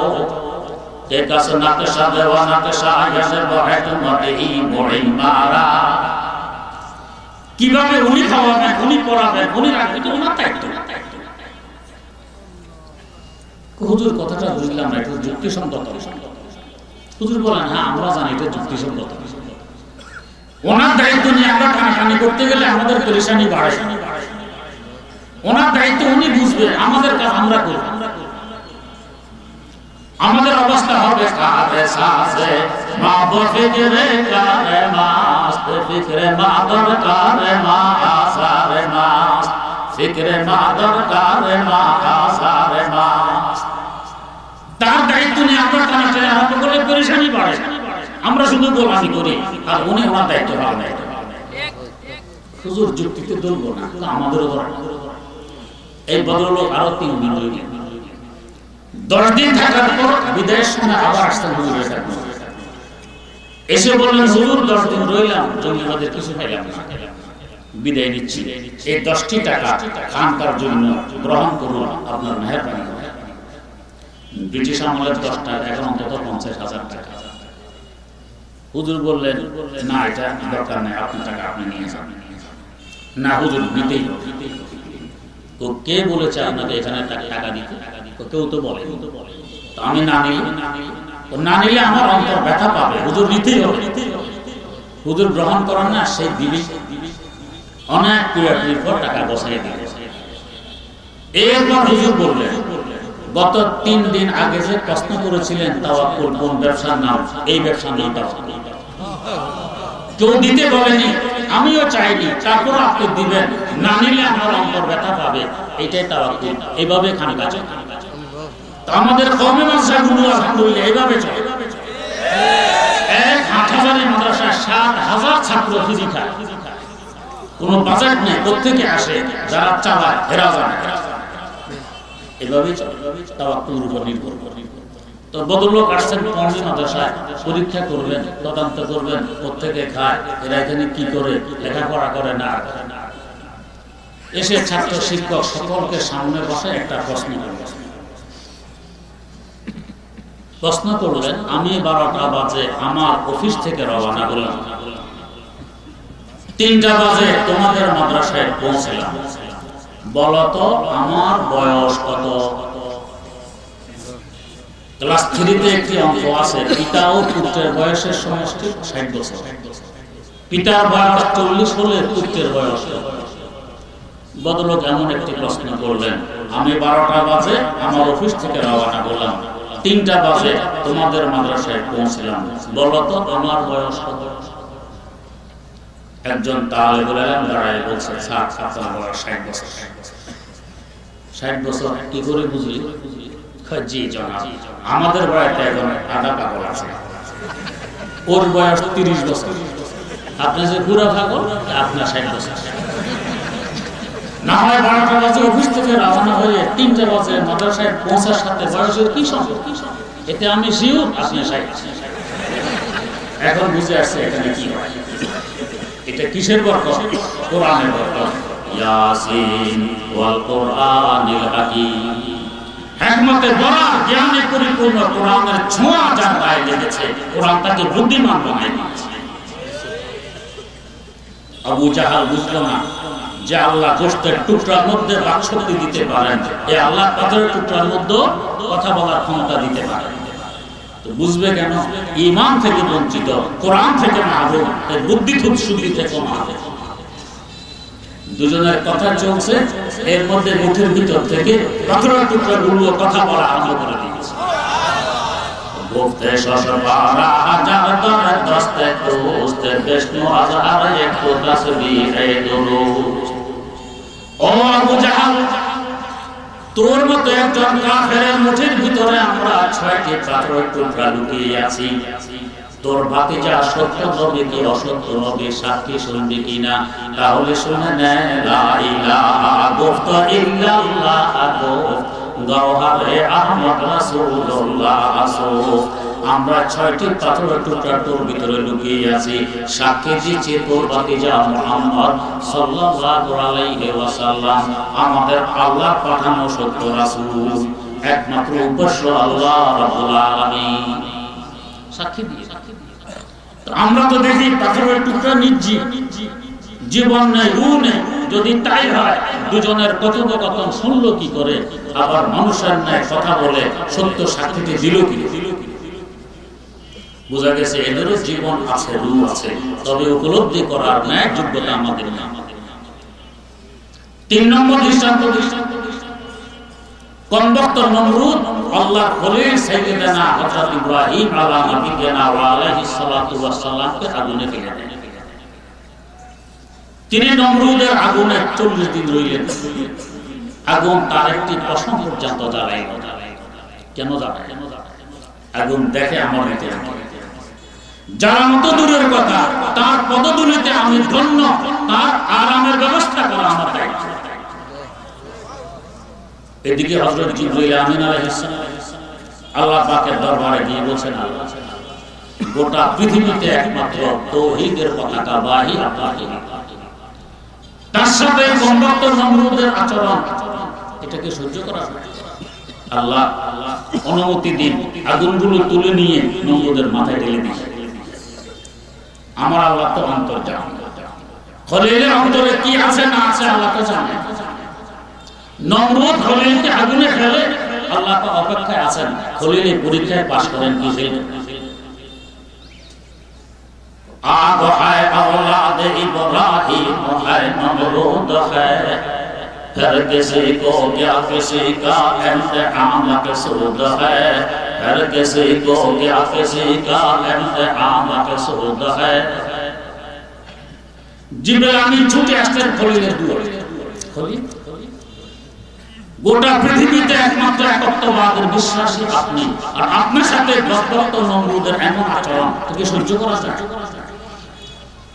S1: কে কাছে নাকশা দেওয়া নাকশা আয়াসে বহেত মতেই বড়ি মারা। কিভাবে উনি খাওয়াবেন, উনি পড়াবেন, উনি রাখবেন, এটা ওনার দায়িত্ব। হুজুর কথাটা বুঝলাম না, একটু যুক্তিসঙ্গত। হুজুর বলেন, হ্যাঁ আমরা জানি এটা যুক্তিসঙ্গত। ওনার দায়িত্ব নিয়ে আমরা টানাটানি করতে গেলে আমাদের পরেশানি বাড়ে। ওনার দায়িত্ব উনি বুঝবে, আমাদের কাজ আমরা করব। আমাদের অবস্থা হবে কারে সাজে মা বফিকরে কারে মাস্ত ফিকরে মা দরকারে মা আসারে মাস্ত ফিকরে মা দরকারে মা আসারে মাস্ত। তার দায়িত্ব নিয়ে আমরা টানাটানি আরম্ভ করলে পরেশানি বাড়ে। আমরা শুধু গোলামি করি আর উনি ওনার দায়িত্ব পালন করেন। হুজুর যুক্তিতে দুর্বল না, আমাদেরও দরকার। এই ভদ্রলোক আরো 3 দিন রইলেন। 10 দিন থাকার পর বিদেশ শুনে আবার আসতেন হুজুরের কাছে। এসে বললেন, হুজুর 10 দিন রইলাম, জঙ্গিবাদের কিছু পাইলাম না, বিদায় নিচ্ছি। এই 10টি টাকা খানকার জন্য গ্রহণ করুন, আপনার মেহেরবানি। ব্রিটিশ আমলের 10 টাকা, এখন অন্তত 50,000 টাকা। হুজুর বললেন, না এটা দরকার নেই, আপনার টাকা আপনি নিয়ে যান। না হুজুর, নিতেই হবে। তো কে বলেছে আপনাকে এখানে টাকা দিতে? কেউ তো বলে। আমি না নিলে আমার অন্তর ব্যথা পাবে। হুজুর নিতেই হবে। হুজুর গ্রহণ করেন না, সেই দিবি অনেক পিড়াপিড়ির পর টাকা বসাই দিবে। এরপর হুজুর বললেন, গত 3 দিন আগে যে প্রশ্ন করেছিলেন তাওয়াক্কুল কোন ব্যবসার নাম, এই ব্যবসার নামটা কেউ দিতে বলেনি, আমিও চাইনি, তারপর আপনি দিবেন। না নিলে আমার অন্তর ব্যথা পাবে, এটাই তাওয়াক্কুল। এইভাবে খানকা চলে। আমাদের কওমি মাদ্রাসাগুলো আলহামদুলিল্লাহ এইভাবে চলে। এক হাটহাজারী মাদ্রাসায় 7,000 ছাত্র ফিজি খায়, কোনো বাজেট নেই, কোত্থেকে আসে, যারা চালায় এরা জানে। এভাবেই চলে, তাওয়াক্কুলের উপর নির্ভর করে। তো ভদ্রলোক আসছেন কওমি মাদ্রাসায়, পরীক্ষা করবেন, তদন্ত করবেন, কোত্থেকে খায়, এরা এখানে কি করে, লেখাপড়া করে না। এসে ছাত্র শিক্ষক সকলকে সামনে বসে একটা প্রশ্ন করলেন। প্রশ্ন করলেন, আমি 12টা বাজে আমার অফিস থেকে রওনা হলাম, 3টা বাজে তোমাদের মাদ্রাসায় পৌঁছলাম, বলতো আমার বয়স কত? ক্লাস 3-তে একটি অঙ্ক আছে, পিতা ও পুত্রের বয়সের সমষ্টি 60 বছর। পিতার বয়স 40 হলে পুত্রের বয়স। ভদ্রলোক এমন একটি প্রশ্ন করলেন, আমি 12টা বাজে আমার অফিস থেকে রওনা হলাম, 3টা বাজে তোমাদের মাদ্রাসায় পৌঁছলাম, বলতো আমার বয়স কত? একজন তালেবুল ইলম দাঁড়ায় বলছে, স্যার আপনার বয়স 60 বছর। 60 বছর কি করে বুঝলি? জি জনাব, আমাদের বয়সে এখন আধা পাগল আছে, ওর বয়স 30 বছর। আপনি যে পুরা পাগল, আপনার 60 বছর। না হয় 12টা বাজে অফিস থেকে রওনা হয়ে 3টে বাজে মাদ্রাসায় পৌঁছার সাথে বয়সের কি সম্পর্ক? এতে আমি শিওর আপনি 60। এখন বুঝে আসছে এখানে কি হয়। এটা কিসের বরকত? কোরআনের বরকত। ইয়াসিন ওয়াল কোরআনিল হাকীম। হিকমতে ভরা, জ্ঞানে পরিপূর্ণ কোরআনের ছোঁয়া যার গায়ে লেগেছে, কোরআন তাকে বুদ্ধিমান বানায় দিয়েছে। আবু জাহাল বুঝলো না যে আল্লাহ গোশতের টুকরার মধ্যে বাকশক্তি দিতে পারেন, এই আল্লাহ পাথরের টুকরার মধ্যে কথা বলার ক্ষমতা দিতে পারেন। তো বুঝবে কেন? ঈমান থেকে বঞ্চিত, কোরআন থেকে মাহরুম, বুদ্ধি শুদ্ধি থেকে মাহরুম। দুজনের কথা চলছে, এর মধ্যে মুঠের ভিতর থেকে পাথরের টুকরাগুলো কথা বলা আরম্ভ করে দিয়েছে। গুফতে শশবারা হাজার দরে দস্তে দোস্তে বিষ্ণু হাজার একটু তাসবিহে দুরুদ। ও আবু জাহাল, তোর মতো একজন কাফেরের মুঠির ভিতরে আমরা 6টি পাথরের টুকরা লুকিয়ে আছি। তোর ভাতিজা সত্য নবী কি অসত্য নবী সাক্ষী শুনবি কিনা? তাহলে শুনে নে, লা ইলাহা গুফতা ইল্লাল্লাহ গুফত গওহারে আহমদ রাসূলুল্লাহ আসুফ। আমরা 6টি পাথরের টুকরা তোর ভিতরে লুকিয়ে আছি, সাক্ষী দিচ্ছি তোর ভাতিজা মুহাম্মদ সাল্লাল্লাহু আলাইহি ওয়াসাল্লাম আমাদের আল্লাহ পাঠানো সত্য রাসূল, একমাত্র উপাস্য আল্লাহ রাব্বুল আলামিন সাক্ষী দিয়ে। আমরা তো দেখি পাথরের টুকরা নির্জীব, জীবন নেই, রূহ নেই। যদি তাই হয়, দুজনের কথোপকথন শুনলো কি করে? আবার মানুষের ন্যায় কথা বলে সত্য সাক্ষীতে দিল কি? বোঝা গেছে এদেরও জীবন আছে, রূহ আছে, তবে উপলব্ধি করার ন্যায় যোগ্যতা আমাদের না। 3 নম্বর দৃষ্টান্ত, কমবক্ত নমরুদ আল্লাহর খলিল সাইয়্যিদানা হযরত ইব্রাহিম আলা নবিয়িনা ওয়া আলাইহিস সালাতু ওয়াস সালামকে আগুনে ফেলে দেন। তিনি নমরুদের আগুনে 40 দিন রইলেন। আগুন তার একটি প্রশ্ন পর্যন্ত জ্বালায় না। কেন জ্বালায়? আগুন দেখে আমার এতে জ্বালানো তো দূরের কথা, তার পদধূলিতে আমি ধন্য, তার আরামের ব্যবস্থা করা আমার দায়িত্ব। এদিকে হযরত জিবরাইল আমিন আলাইহিস সালাম আল্লাহ পাকের দরবারে গিয়ে বলেন, আল্লাহ গোটা পৃথিবীতে একমাত্র তাওহীদের পতাকা বাহী আপনি, তার সাথে কমবক্ত নমরুদের আচরণ, এটাকে সহ্য করা যায়? আল্লাহ অনুমতি দিন, আগুনগুলো তুলে নিয়ে নমরুদের মাথায় ঢেলে দিন। আমার আল্লাহ তো অন্তর্যামী, খলিলের অন্তরে কি আছে না আছে আল্লাহ তো জানেন। নমরুদ খলিলকে আগুনে ফেলে, আল্লাহ তো অপেক্ষায় আছেন খলিল এই পরীক্ষায় পাশ করেন কি ফেল। आग है औलाद इब्राहिम है नमरूद है, फिर किसी को क्या किसी का इम्तिहान मकसूद है, फिर किसी को क्या किसी का इम्तिहान मकसूद है। जिब्राइल आमीन ছুটে আসলেন খলিলের দুয়ারে। খলিল, গোটা পৃথিবীতে একমাত্র একত্ববাদের বিশ্বাসী আপনি, আর আপনার সাথে গতবক্ত নমরুদের এমন আচরণ থেকে সহ্য করা যায়?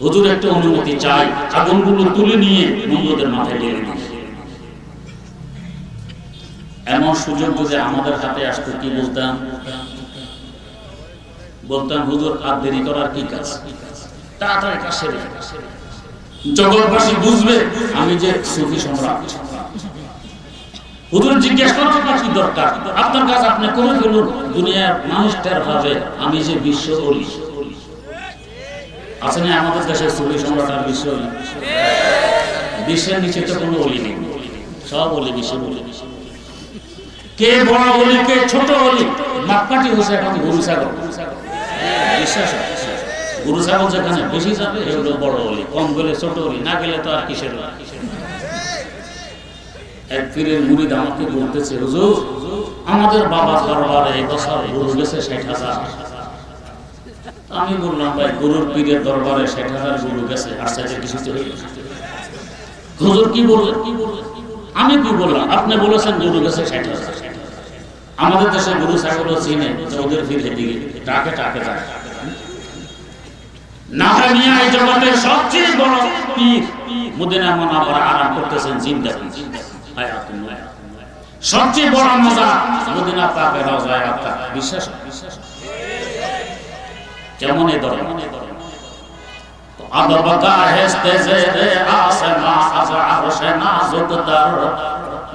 S1: হুজুর একটা অনুমতি চাই, আগুনগুলো তুলে নিয়ে নমরুদের মাথায় ঢেলে দিন। এমন সুযোগ যদি আমাদের হাতে আসতো কি বলতাম? বলতাম হুজুর আর দেরি করার কি কাজ, তাড়াতাড়ি কাজ সেরে ফেলেন। জগৎবাসী বুঝবে আমি যে সুফি সম্রাট। হুজুর জিজ্ঞেস করার কি দরকার? আপনার কাজ আপনি করে ফেলুন, দুনিয়ার মানুষ টের পাবে আমি যে বিশ্ব ওলি। আছে না আমাদের দেশে সুফি সম্রাট আর বিশ্ব ওলি? বিশ্বের নিচে তো কোনো ওলি নেই, সব ওলি বিশ্ব ওলি। কে বড় ওলি কে ছোট ওলি মাপকাঠি হচ্ছে এখন গরু ছাগল। বিশ্বাস গরু ছাগল যেখানে বেশি যাবে এগুলো বড় ওলি, কম গেলে ছোট ওলি, না গেলে তো আর কিসের। এক পীরের মুরিদ আমাকে বলতেছে, হুজুর আমাদের বাবা দরবারে এই বছর গরু গেছে ৬০,০০০। আমি বললাম ভাই গুরুর পীরের দরবারে ৬০,০০০ গুরু গেছে, আর চাইতে কিছু তো হইল। হুজুর কি বললেন? আমি কি বললাম? আপনি বলেছেন গুরু গেছে ৬০,০০০। আমাদের দেশে গুরু ছাগল চিনে ওদের ফিরে দিকে টাকে টাকে যায় না। মিয়া এই জগতের সবচেয়ে বড় পীর মদিনা মুনাওয়ারা আরাম করতেছেন জিন্দাগি। সবচেয়ে বড় মজা মদিনা পাকের রওজায় আত্মা বিশ্বাস কেমন এ ধরে আদব গাহেস্তে জেরে আসমা আজ আরশ নাজুক দর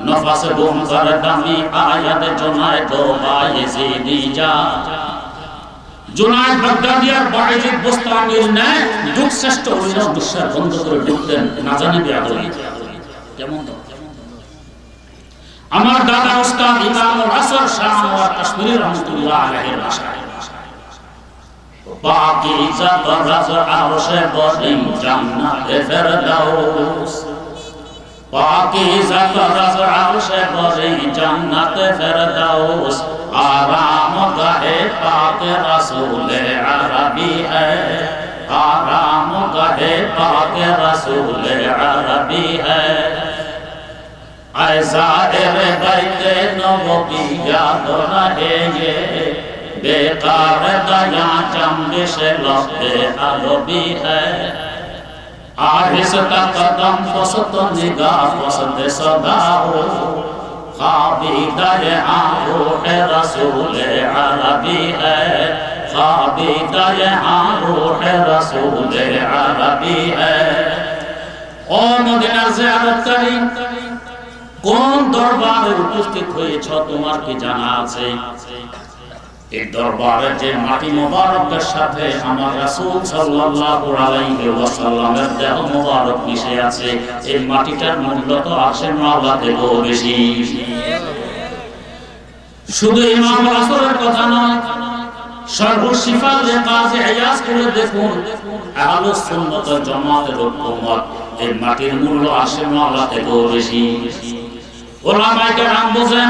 S1: নফাস বুম কর দামি আয়াত জুনায় দো বায়েজিদি যা। জুনায়েদ বাগদাদিয়ার বায়েজিদ বুস্তামির নে যুগ শ্রেষ্ঠ ওলিয়া বিশ্বাস বন্ধ করে ঢুকতেন না জানি বেয়াদবি কেমন তো। আমার দাদা উস্তাদ ইমামুল আসর শাহ ওয়া কাশ্মীরি রহমাতুল্লাহ আলাইহির ভাষায় পাকিজা দরাজ আরশে বদিন জান্নাতে ফেরদাউস। পাকিজা দরাজ আরশে বদিন জান্নাতে ফেরদাউস। আরাম গাহে পাক রাসূলে আরবি হ্যায়। আরাম গাহে পাক রাসূলে আরবি হ্যায়। ऐज़ाहिर बैते नबवी याद रहे ये बेकार दया जंबिश लफ्ज़े अरबी है। आहिस्ता कदम पस्त निगाह पस्त सदा हो ख़ाबिदाए रूह रसूल अरबी है। ख़ाबिदाए रूह रसूल अरबी है। ओ मदीना ज़ियारतकारी কোন দরবারে উপস্থিত হয়েছ তোমার কি জানা আছে? এই দরবারে যে মাটি মোবারকের সাথে আমার রাসূল সাল্লাল্লাহু আলাইহি ওয়াসাল্লামের দেহ মোবারক মিশে আছে, এই মাটিটার মূল্য তো আরশের মাওলা থেকেও বেশি। শুধু ইমাম আসরের কথা নয়, সর্বশিফা যে কাজে আয়াজ করে দেখুন আহলুস সুন্নাত ওয়াল জামাতের ঐক্যমত, এই মাটির মূল্য আরশের মাওলা থেকেও বেশি। ওলামায়ে কেরাম বলেন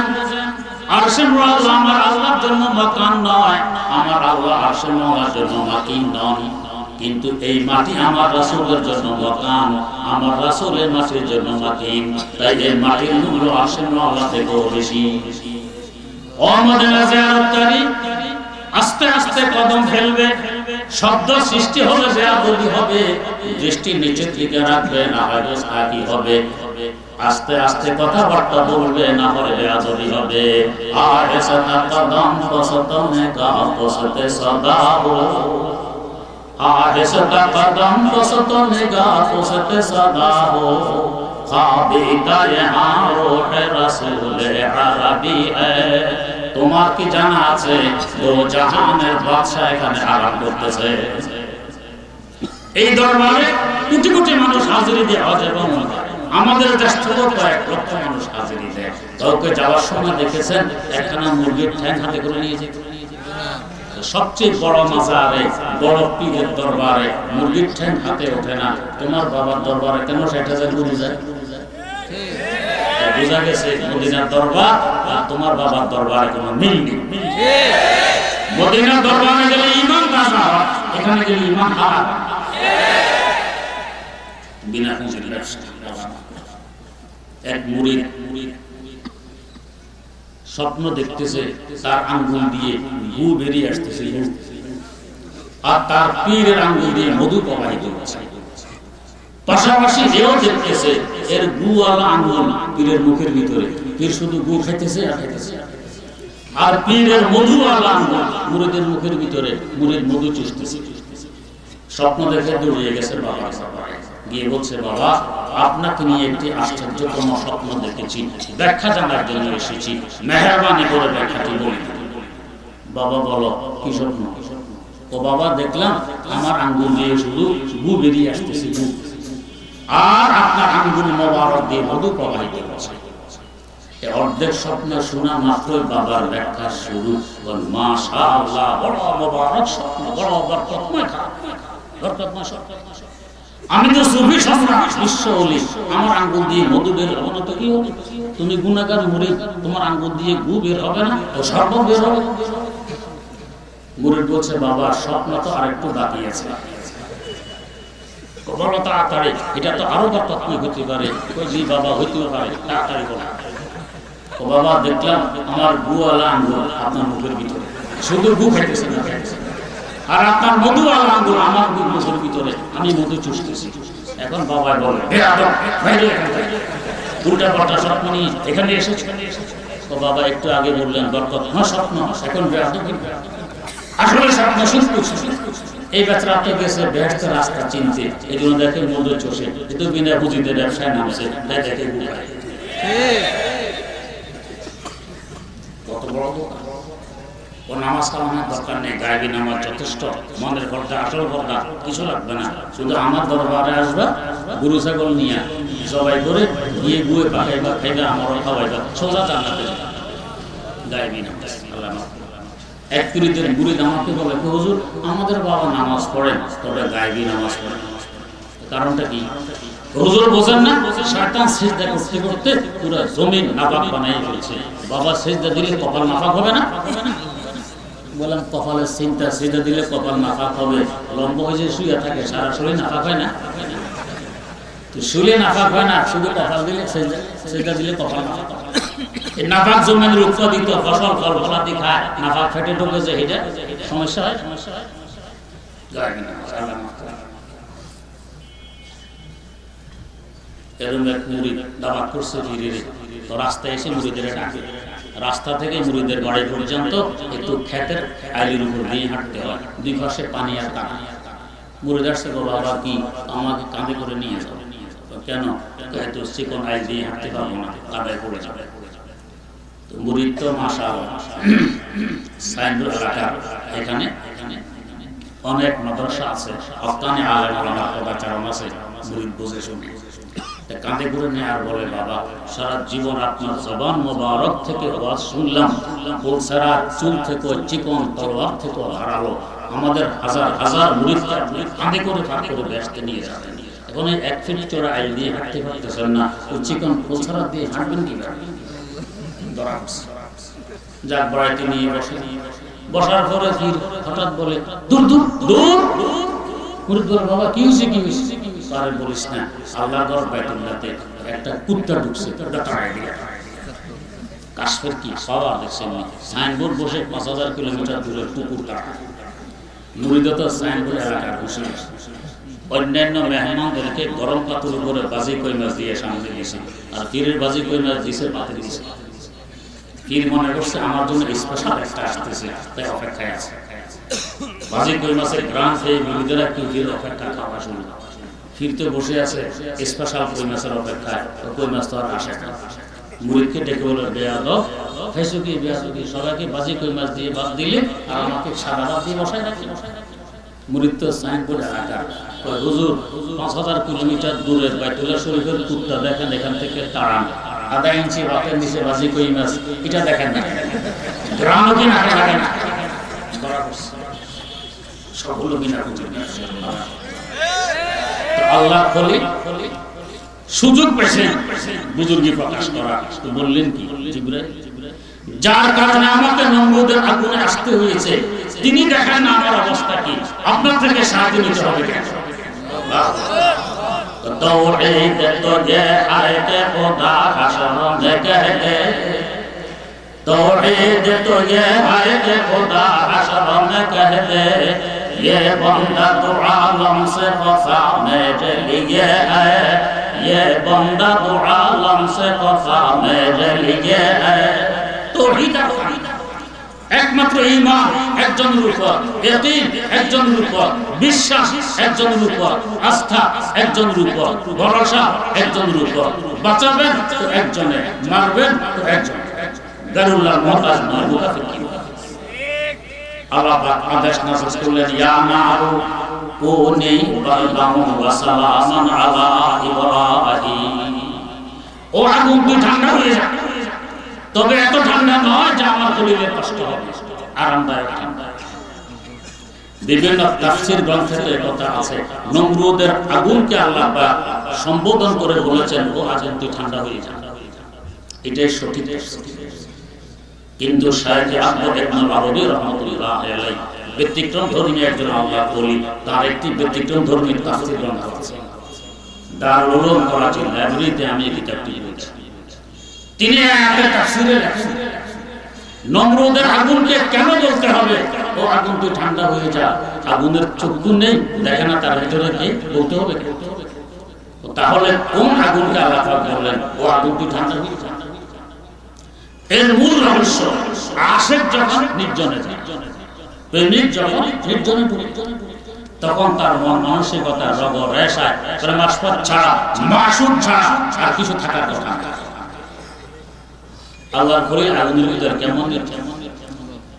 S1: আরশের মাওলা আমার আল্লাহর জন্য মাকান নয়, আমার আল্লাহ আরশের মাওলার জন্য মাকিন নন, কিন্তু এই মাটি আমার রাসূলের জন্য মাকান, আমার রাসূলের মাটির জন্য মাকিন, তাই এই মাটির মূল্য আরশের মাওলা থেকেও বেশি। ও মদিনা জিয়ারতকারী আস্তে আস্তে কদম ফেলবে, শব্দ সৃষ্টি হলে বেয়াদবি হবে, দৃষ্টি নিচের দিকে রাখবে না হয় কি হবে, আস্তে আস্তে কথাবার্তা বলবে না হলে বেয়াদবি হবে। আর এসা কদম পসতনে কা পসতে সদা হো। আর এসা কদম পসতনে কা পসতে সদা হো। খাবিদায়ে রূহ রাসূল আরবি হ্যায়। তোমার কি জানা আছে দো জাহানের বাদশা এখানে আরাম করতেছে? এই দরবারে কোটি কোটি মানুষ হাজিরি দিয়ে হজ এবং উমরা, আমাদের দেশ থেকে কয়েক লক্ষ মানুষ হাজিরি দেয়। কাউকে যাওয়ার সময় দেখেছেন একখানা মুরগির ঠ্যাং হাতে করে নিয়েছে? সবচেয়ে বড় মাজারে বড় পীরের দরবারে মুরগির ঠ্যাং হাতে ওঠে না, তোমার বাবার দরবারে কেন ৬০,০০০ গরু যায়? বোঝা গেছে মদিনার দরবার আর তোমার বাবার দরবারে কোনো মিল নেই। মদিনার দরবারে গেলে ঈমান তাজা হয়, এখানে গেলে ঈমান হারা বিনা পুঁজির ব্যবসা। এক মুরিদ স্বপ্ন দেখতেছে তার আঙ্গুল দিয়ে গু বেরিয়ে আসতেছে, আর তার পীরের আঙ্গুল দিয়ে মধু প্রবাহিত হচ্ছে। পাশাপাশি এও দেখতেছে এর গুওয়ালা আঙ্গুল পীরের মুখের ভিতরে, পীর শুধু গু খাইতেছে আর খাইতেছে, আর পীরের মধুওয়ালা আঙ্গুল মুরিদের মুখের ভিতরে, মুরিদ মধু চুষতেছে। স্বপ্ন দেখে দৌড়িয়ে গেছে বাবা, গিয়ে বলছে বাবা আপনাকে নিয়ে একটি আশ্চর্যতম স্বপ্ন দেখেছি, ব্যাখ্যা জানার জন্য এসেছি, মেহেরবানি করে ব্যাখ্যাটি বলি। বাবা বলো কি স্বপ্ন? ও বাবা দেখলাম আমার আঙ্গুল দিয়ে শুধু গু বেরিয়ে আসতেছে, গু, আর আপনার আঙ্গুল মোবারক দিয়ে মধু প্রবাহিত হচ্ছে। অর্ধেক স্বপ্ন শোনা মাত্রই বাবার ব্যাখ্যা শুরু। মাশাআল্লাহ, বড় মোবারক স্বপ্ন, বড় বরকতময় স্বপ্ন। আমি তো সুফি সম্রাট, বিশ্ব ওলি, আমার আঙ্গুল দিয়ে মধু বের হবে না তো কি হবে? তুমি গুনাহগার মুরিদ, তোমার আঙ্গুল দিয়ে গু বের হবে না, তো সর্ব বের হবে। মুরিদ বলছে বাবা স্বপ্ন তো আরেকটু বাকি আছে, বলো তাড়াতাড়ি, এটা তো আরো বার্তাত্মক হতে পারে। জি বাবা হইতেও পারে, তাড়াতাড়ি বলো। ও বাবা দেখলাম আমার গুয়ালা আঙ্গুল আপনার মুখের ভিতরে, শুধু গু খাইতেছে না, আর আপনার মধুওয়ালা আঙ্গুল আমার মুখের ভিতরে, আমি মধু চুষতেছি। এখন বাবা বলে উল্টা পাল্টা স্বপ্ন নিয়ে এখানে এসেছে। তো বাবা একটু আগে বললেন বরকত, হ্যাঁ স্বপ্ন, এখন আসলে স্বপ্ন শুনতেছি। এই বেচারা তো গেছে বেহেশতের রাস্তা চিনতে, এই জন্য দেখে মধু চষে, কিন্তু বিনা পুঁজিতে ব্যবসায় নামছে, দেখে কত বড় ও নামাজ কালামের দরকার নেই, গায়েবী নামাজ যথেষ্ট। মনের পর্দা, আসল পর্দা কিছু লাগবে না, শুধু আমার দরবারে আসবা, গরু ছাগল নিয়ে সবাই করে গিয়ে গুয়ে পাকাইবা, খাইবা, আমারও খাওয়াইবা, সোজা জান্নাতে যাবে। গায়েবী নামাজ আল্লাহ এক পিরিতের মুরিদ আমাকে বলে, হুজুর আমাদের বাবা নামাজ পড়েন, তবে গায়েবী নামাজ পড়েন, কারণটা কি? হুজুর বোঝেন না, শয়তান সিজদা করতে করতে পুরো জমিন নাপাক বানাই ফেলছে। বাবা সিজদা দিলে কপাল নাপাক হবে না? বললাম কপালের চিন্তা, সিজদা দিলে কপাল নাপাক হবে, লম্ব হয়ে যে শুয়ে থাকে সারা শরীর নাপাক হয় না? তো শুলে নাপাক হয় না, শুধু কপাল দিলে সিজদা দিলে কপাল নাপাক হয়। এই নাপাক জমিনের উৎপাদিত ফসল ফল ফলাদি খায়, নাপাক ফেটে ঢোকে যে, এটা সমস্যা হয়। এরকম এক মুরিদ দাওয়াত করছে ফিরে, তো রাস্তায় এসে মুরিদের ডাকে, রাস্তা থেকে মুরিদের বাড়ি পর্যন্ত একটু ক্ষেতের আইলির উপর দিয়ে হাঁটতে হয়, দুই পাশে পানি আর কাঁদা। মুরিদ আসছে, বাবা কি আমাকে কাঁধে করে নিয়ে যাও? কেন? হয়তো চিকন আইল দিয়ে হাঁটতে পারবো না, কাঁদায় পড়ে যাবে। তো মুরিদ তো মাশাআল্লাহ সাইনপুর এলাকার এখানে অনেক মাদ্রাসা আছে, হক্কানি আলেম ওলামা পদাচারণ আছে, মুরিদ বুঝে শুনে কাঁধে করে নেয় আর বলে, বাবা সারা জীবন আপনার জবান মোবারক থেকে ওয়াজ শুনলাম, সারা চুল থেকে চিকন, তলোয়ার থেকে হারালো, আমাদের হাজার হাজার মুরিদকে আপনি কাঁধে করে ফাঁক করে ব্যস্ত নিয়ে যাবেন। এখন এই 1 ফিট চড়া আইল দিয়ে হাঁটতে পারতেছেন না, ওই চিকন পোলসারা দিয়ে হাঁটবেন কিভাবে? যাক বাড়িতে নিয়ে বসে, বসার পরে হঠাৎ বলে, দূর দূর দূর। মুরিদ বলে, বাবা কি হয়েছে, কি হয়েছে? আরে বলিস না, আল্লাহর ঘর বাইতুল্লাহতে একটা কুত্তা ঢুকছে, তাড়াই দিয়ে কাশ্মীর কি বাবা দেখছেন, সাইনবোর্ড বসে 5000 কিলোমিটার দূরে কুকুর কাটা। মুরিদ তো সাইনবোর্ড এলাকার বসে অন্যান্য মেহমানদেরকে গরম পাতুর উপরে বাজি কই মাছ দিয়ে সামনে দিয়েছে, আর পীরের বাজি কই মাছ দিয়েছে পাতে দিয়েছে। পীর মনে করছে আমার জন্য স্পেশাল একটা আসতেছে, তাই অপেক্ষায় আছে। বাজি কই মাছের গ্রাম খেয়ে মুরিদেরা কি পীর অপেক্ষা খাওয়া শুরু, ফিরতে বসে আছে স্পেশাল কই মাছের অপেক্ষায়, কই মাছ তো আর আসে না। মুরিদকে ডেকে বলে, বেয়াদব খাইছো কি, বেয়াদব কি, সবাইকে বাজি কই মাছ দিয়ে বাদ দিলে আর আমাকে সাদা ভাত দিয়ে বসায় রাখি। মুরিদ তো সাইনবোর্ড এলাকা, হুজুর 5000 কিলোমিটার দূরের বাইতুল্লাহ শরীফের কুত্তা দেখেন, এখান থেকে তাড়ান, 1/2 ইঞ্চি ভাতের নিচে বাজি কই মাছ, এটা দেখেন না, গ্রাম কি না লাগে না, সবগুলো বিনা পুঁজি। আল্লাহ বলে সুযোগ পেয়েছেন বুজুর্গি প্রকাশ করা, তো বললেন কি, জিবরাইল যার কারণে আমাকে নমরুদের আগুনে আসতে হয়েছে, তিনি দেখেন না আমার অবস্থা কি, আপনার থেকে সাহায্য নিতে হবে কেন? तौहीद तुझे आयते खुदा हशर में कहते, तौहीद तुझे आयते खुदा हशर में कहते, ये बंदा तो आलम से खफा मेरे लिए है, ये बंदा तो आलम से खफा मेरे लिए है। तौहीद একমাত্র ঈমান একজনের উপর, ইয়াকিন একজনের উপর, বিশ্বাস একজনের উপর, আস্থা একজনের উপর, ভরসা একজনের উপর। বাঁচাবেন তো একজনে, মারবেন তো একজনে। গায়রুল্লাহ মুহতাজ নয়, মুনাফিক কি? আল্লাহ পাক আদেশ নাযিল করলেন, ইয়া নারু কুনি বারদান ওয়া সালামান আলা ইব্রাহিম। ও আগুন তুই ঠান্ডা হয়ে যা, তবে এত ঠান্ডা নয় যে আমার শরীরে কষ্ট হবে, আরামদায়ক ঠান্ডা। বিভিন্ন তাফসীর গ্রন্থে কথা আছে, নমরুদের আগুনকে আল্লাহ পাক সম্বোধন করে বলেছেন, ও আগুন তুই ঠান্ডা হয়ে যা। এটাই সঠিক। কিন্তু শায়খ আহমদ ইবনে আরবি রাহমাতুল্লাহ আলাইহি ব্যতিক্রম ধর্মী একজন আল্লাহ বলি, তার একটি ব্যতিক্রম ধর্মী তাফসীর গ্রন্থ আছে। দারুল উলুম করাচি লাইব্রেরিতে আমি এই কিতাবটি পড়েছি। তিনি আয়াতের তাফসীরে লেখেন, নমরুদের আগুনকে কেন জ্বলতে হবে? ও আগুন তো ঠান্ডা হয়ে যা, আগুনের চক্ষু নেই, দেখে না তার ভিতরে কি বলতে হবে? তাহলে কোন আগুনকে আল্লাহ পাক বললেন ও আগুনটি ঠান্ডা হয়ে যা? এর মূল রহস্য, আশিক যখন নির্জনে যায়, প্রেমিক যখন নির্জনে তখন তার মন মানসিকতা রগ রেশায় প্রেমাস্পদ ছাড়া, মাসুদ ছাড়া আর কিছু থাকার কথা না। আল্লাহর ঘরে আগুনের ভিতরে কেমন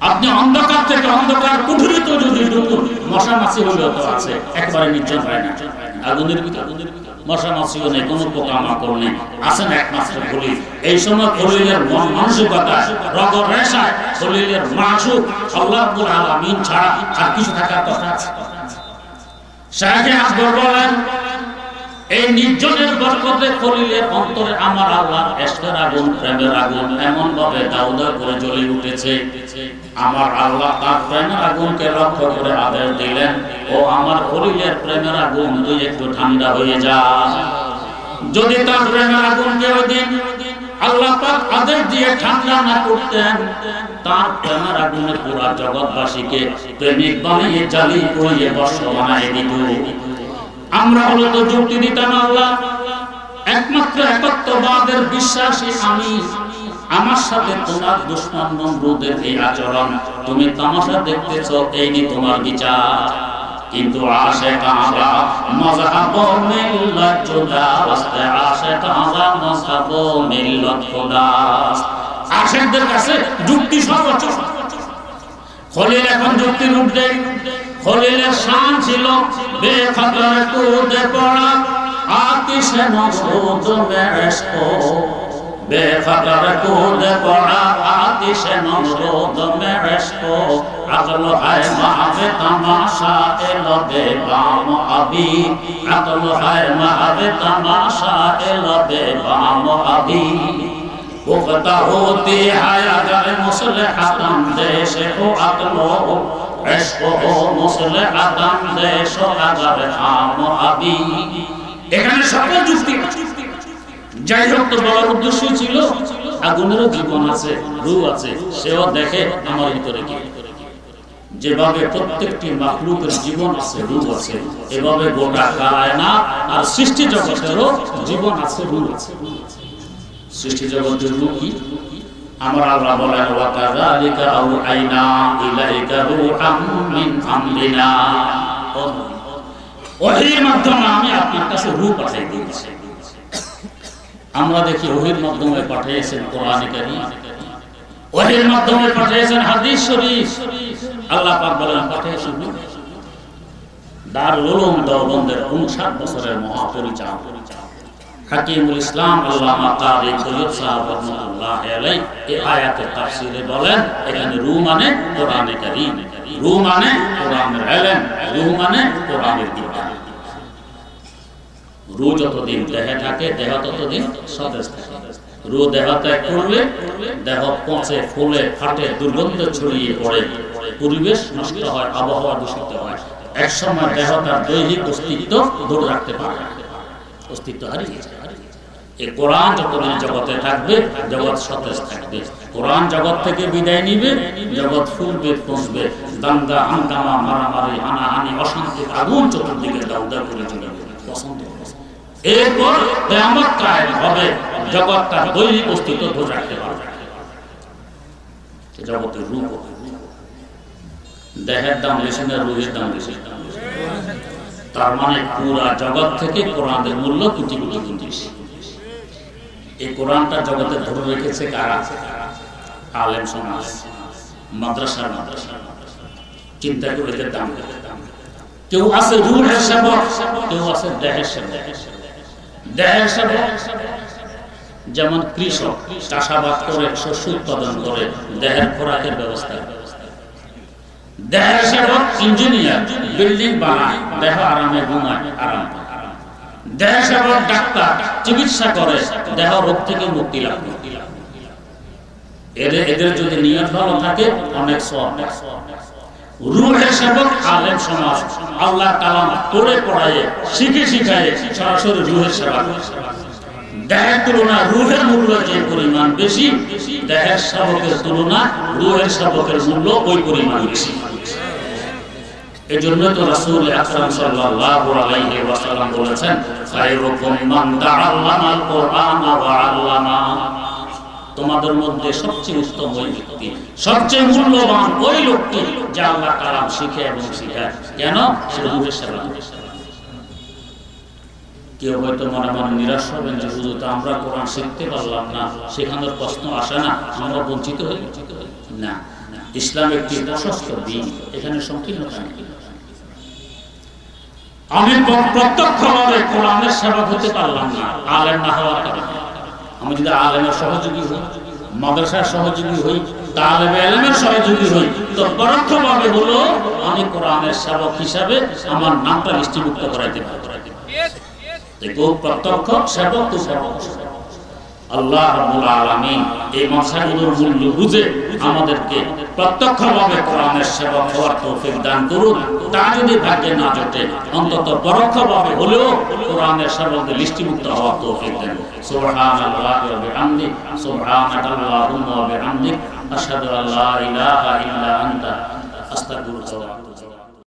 S1: আপনি অন্ধকার থেকে অন্ধকার কুঠুরিতে যদি ঢুকুন, মশা মাছি হলেও তো আছে, একবারে নির্জন হয় না। আগুনের ভিতরে মশা মাছিও নেই, কোনো পোকামাকড় নেই, আছেন একমাত্র খলিল। এই সময় খলিলের মন মানসিকতা রগ রেশায় খলিলের মাসুদ আল্লাহ রাব্বুল আলামিন ছাড়া আর কিছু থাকার কথা আছে? শায়েখ আকবর বলেন, এই নির্জনের বরকতে খলিলের অন্তরে আমার আল্লাহর ইশকের আগুন, প্রেমের আগুন এমন ভাবে দাউদা করে জ্বলে উঠেছে। আমার আল্লাহ তার প্রেমের আগুনকে লক্ষ্য করে আদেশ দিলেন, ও আমার খলিলের প্রেমের আগুন তুই একটু ঠান্ডা হয়ে যা। যদি তার প্রেমের আগুনকে ওই দিন আল্লাহ পাক আদেশ দিয়ে ঠান্ডা না করতেন, তার প্রেমের আগুনে পুরা জগৎবাসীকে প্রেমিক বানিয়ে জ্বালি পুড়িয়ে বর্ষ বানিয়ে দিত। আমরা হলো তো যুক্তি দিতাম, আল্লাহ একমাত্র একত্ববাদের বিশ্বাসী আমি, আমার সাথে তোমার দুশমন নমরুদের এই আচরণ, তুমি তামাশা দেখতেছো, এই নি তোমার বিচার। কিন্তু আশিকারা মাযহাব মিল্লাত জুদা, আশিকারা মাযহাব মিল্লাত খুদা। আশিকদের কাছে যুক্তি সর্বোচ্চ। খলিল এখন যুক্তির ঊর্ধ্বে। খলিলের শান ছিল বেখবর কুদে পড়া, আতিশে নমরুদ মেশক। বেখবর কুদে পড়া, আতিশে নমরুদ মেশক। আকল হায় মাবে তামাশা এলো বেগাম আবি, আকল হায় মাবে তামাশা এলো বেগাম আবি। पुख्ता होती है अगर मुसलहतन देश को अकलो, इश्क हो मुसलहतन देश अगर खाम अभी। এখানে সকল যুক্তি। যাই হোক, তো বলার উদ্দেশ্য ছিল আগুনেরও জীবন আছে, রূহ আছে, সেও দেখে আমার ভিতরে কি। যেভাবে প্রত্যেকটি মাখলুকের জীবন আছে, রূহ আছে, এভাবে গোটা কায়নাত আর সৃষ্টি জগতেরও জীবন আছে, রূহ আছে। সৃষ্টি জগতের রূহ কি? আমার আল্লাহ বলেন, ওয়া কাযালিকা আওহাইনা ইলাইকা রূহাম মিন আমরিনা। ওহীর মাধ্যমে আমি আপনার কাছে রূহ পাঠিয়ে দিয়েছি। আমরা দেখি ওহীর মাধ্যমে পাঠিয়েছেন কোরআনে কারীম, ওহীর মাধ্যমে পাঠিয়েছেন হাদিস শরীফ। আল্লাহ পাক বলেন পাঠিয়েছেন রূহ। দারুল উলুম দেওবন্দের 59 বছরের মহাপরিচালক হাকিমুল ইসলাম আল্লামা কারি সৈয়দ সাহেব রাহমাতুল্লাহি আলাইহি এই আয়াতের তাফসীরে বলেন, এখানে রূহ মানে কোরআনে কারীম, রূহ মানে কোরআনের ইলম, রূহ মানে কোরআনের বিধান। রূহ যতদিন দেহে থাকে, দেহ ততদিন সতেজ থাকে। রূহ দেহ ত্যাগ করলে দেহ পচে, ফুলে, ফাটে, দুর্গন্ধ ছড়িয়ে পড়ে, পরিবেশ নষ্ট হয়, আবহাওয়া দূষিত হয়। এক সময় দেহ তার দৈহিক অস্তিত্ব ধরে রাখতে পারে না, অস্তিত্ব হারিয়ে যায়। এই কোরআন যতদিন জগতে থাকবে, জগৎ সতেজ থাকবে। কোরআন জগৎ থেকে বিদায় নিবে, জগৎ ফুলবে, পচবে, দাঙ্গা হাঙ্গামা, মারামারি, হানাহানি, অশান্তির আগুন চতুর্দিকে দাউদা করে চলে পছন্দ। এরপর কিয়ামত কায়েম হবে, জগৎ তার দৈহিক অস্তিত্ব ধরে রাখতে পারবে। জগতের রূপ, দেহের দাম বেশি না, রূহের দাম বেশি। তার মানে পুরা জগৎ থেকে কোরআনের মূল্য কোটি কোটি গুণ বেশি। এই কোরআনটা জগতে ধরে রেখেছে কারা? আলেম সমাজ, মাদ্রাসার মাদ্রাসা। চিন্তা করে এদের দাম। কেউ আছে রূহের সেবক, কেউ আছে দেহের সেবক। দেহের সেবক যেমন কৃষক চাষাবাদ করে, শস্য উৎপাদন করে, দেহের খোরাকের ব্যবস্থা করে। দেহের সেবক ইঞ্জিনিয়ার, বিল্ডিং বানায়, দেহ আরামে ঘুমায়, আরাম পায়। দেহের সেবক ডাক্তার, চিকিৎসা করে, দেহ রোগ থেকে মুক্তি লাভ করে। এদের যদি নিয়ত ভালো থাকে, অনেক সওয়াব। রূহের সেবক আলেম সমাজ আল্লাহ কালাম পড়ে পড়ায় শিখে শিখায় সরাসরি রূহের সেবা করে। দেহের তুলনা রূহের মূল্য যে পরিমাণ বেশি, দেহের সেবকের তুলনা রূহের সেবকের মূল্য ওই পরিমাণ বেশি। এজন্য তো রাসূল আকরাম সাল্লাল্লাহু আলাইহি ওয়াসাল্লাম বলেছেন, খায়রুকুম মান তাআল্লামাল কুরআন ওয়া আল্লামা। তোমাদের মধ্যে সবচেয়ে উত্তম ওই ব্যক্তি, সবচেয়ে মূল্যবান ওই লোকটি যে আল্লাহ কালাম শিখে এবং শিখায়। কেন? সে রূহের সেবা করে। কেউ হয়তো মনে মনে নিরাশ হবেন যে শুধু তো আমরা কোরআন শিখতে পারলাম না, শেখানোর প্রশ্ন আসে না, আমরা বঞ্চিত হই না। ইসলাম একটি প্রশস্ত দিন, এখানে সংকীর্ণতা নেই। আমি প্রত্যক্ষভাবে কোরআনের সেবক হতে পারলাম না আলেম না হওয়ার কারণে। আমি যদি আলেমের সহযোগী হই, মাদ্রাসার সহযোগী হই, তালেবে ইলমের সহযোগী হই, তো পরোক্ষভাবে হলো আমি কোরআনের সেবক হিসাবে আমার নামটা লিস্টিভুক্ত করাইতে পারি। দেখো প্রত্যক্ষ সেবক তো সেবক। আল্লাহ রাব্বুল আলামিন এই মাসাগুলোর মূল্য বুঝে আমাদেরকে প্রত্যক্ষভাবে কোরআনের সেবক হওয়ার তৌফিক দান করুন। তা যদি ভাগ্যে না জোটে, অন্তত পরোক্ষভাবে হলেও কোরআনের সেবকদের লিস্টিভুক্ত হওয়ার তৌফিক দেন। সুবহানাল্লাহি ওয়া বিহামদিহি, সুবহানাকাল্লাহুম্মা ওয়া বিহামদিক, আশহাদু আল্লা ইলাহা ইল্লা আনতা, আস্তাগফিরুকা ওয়া আতুবু।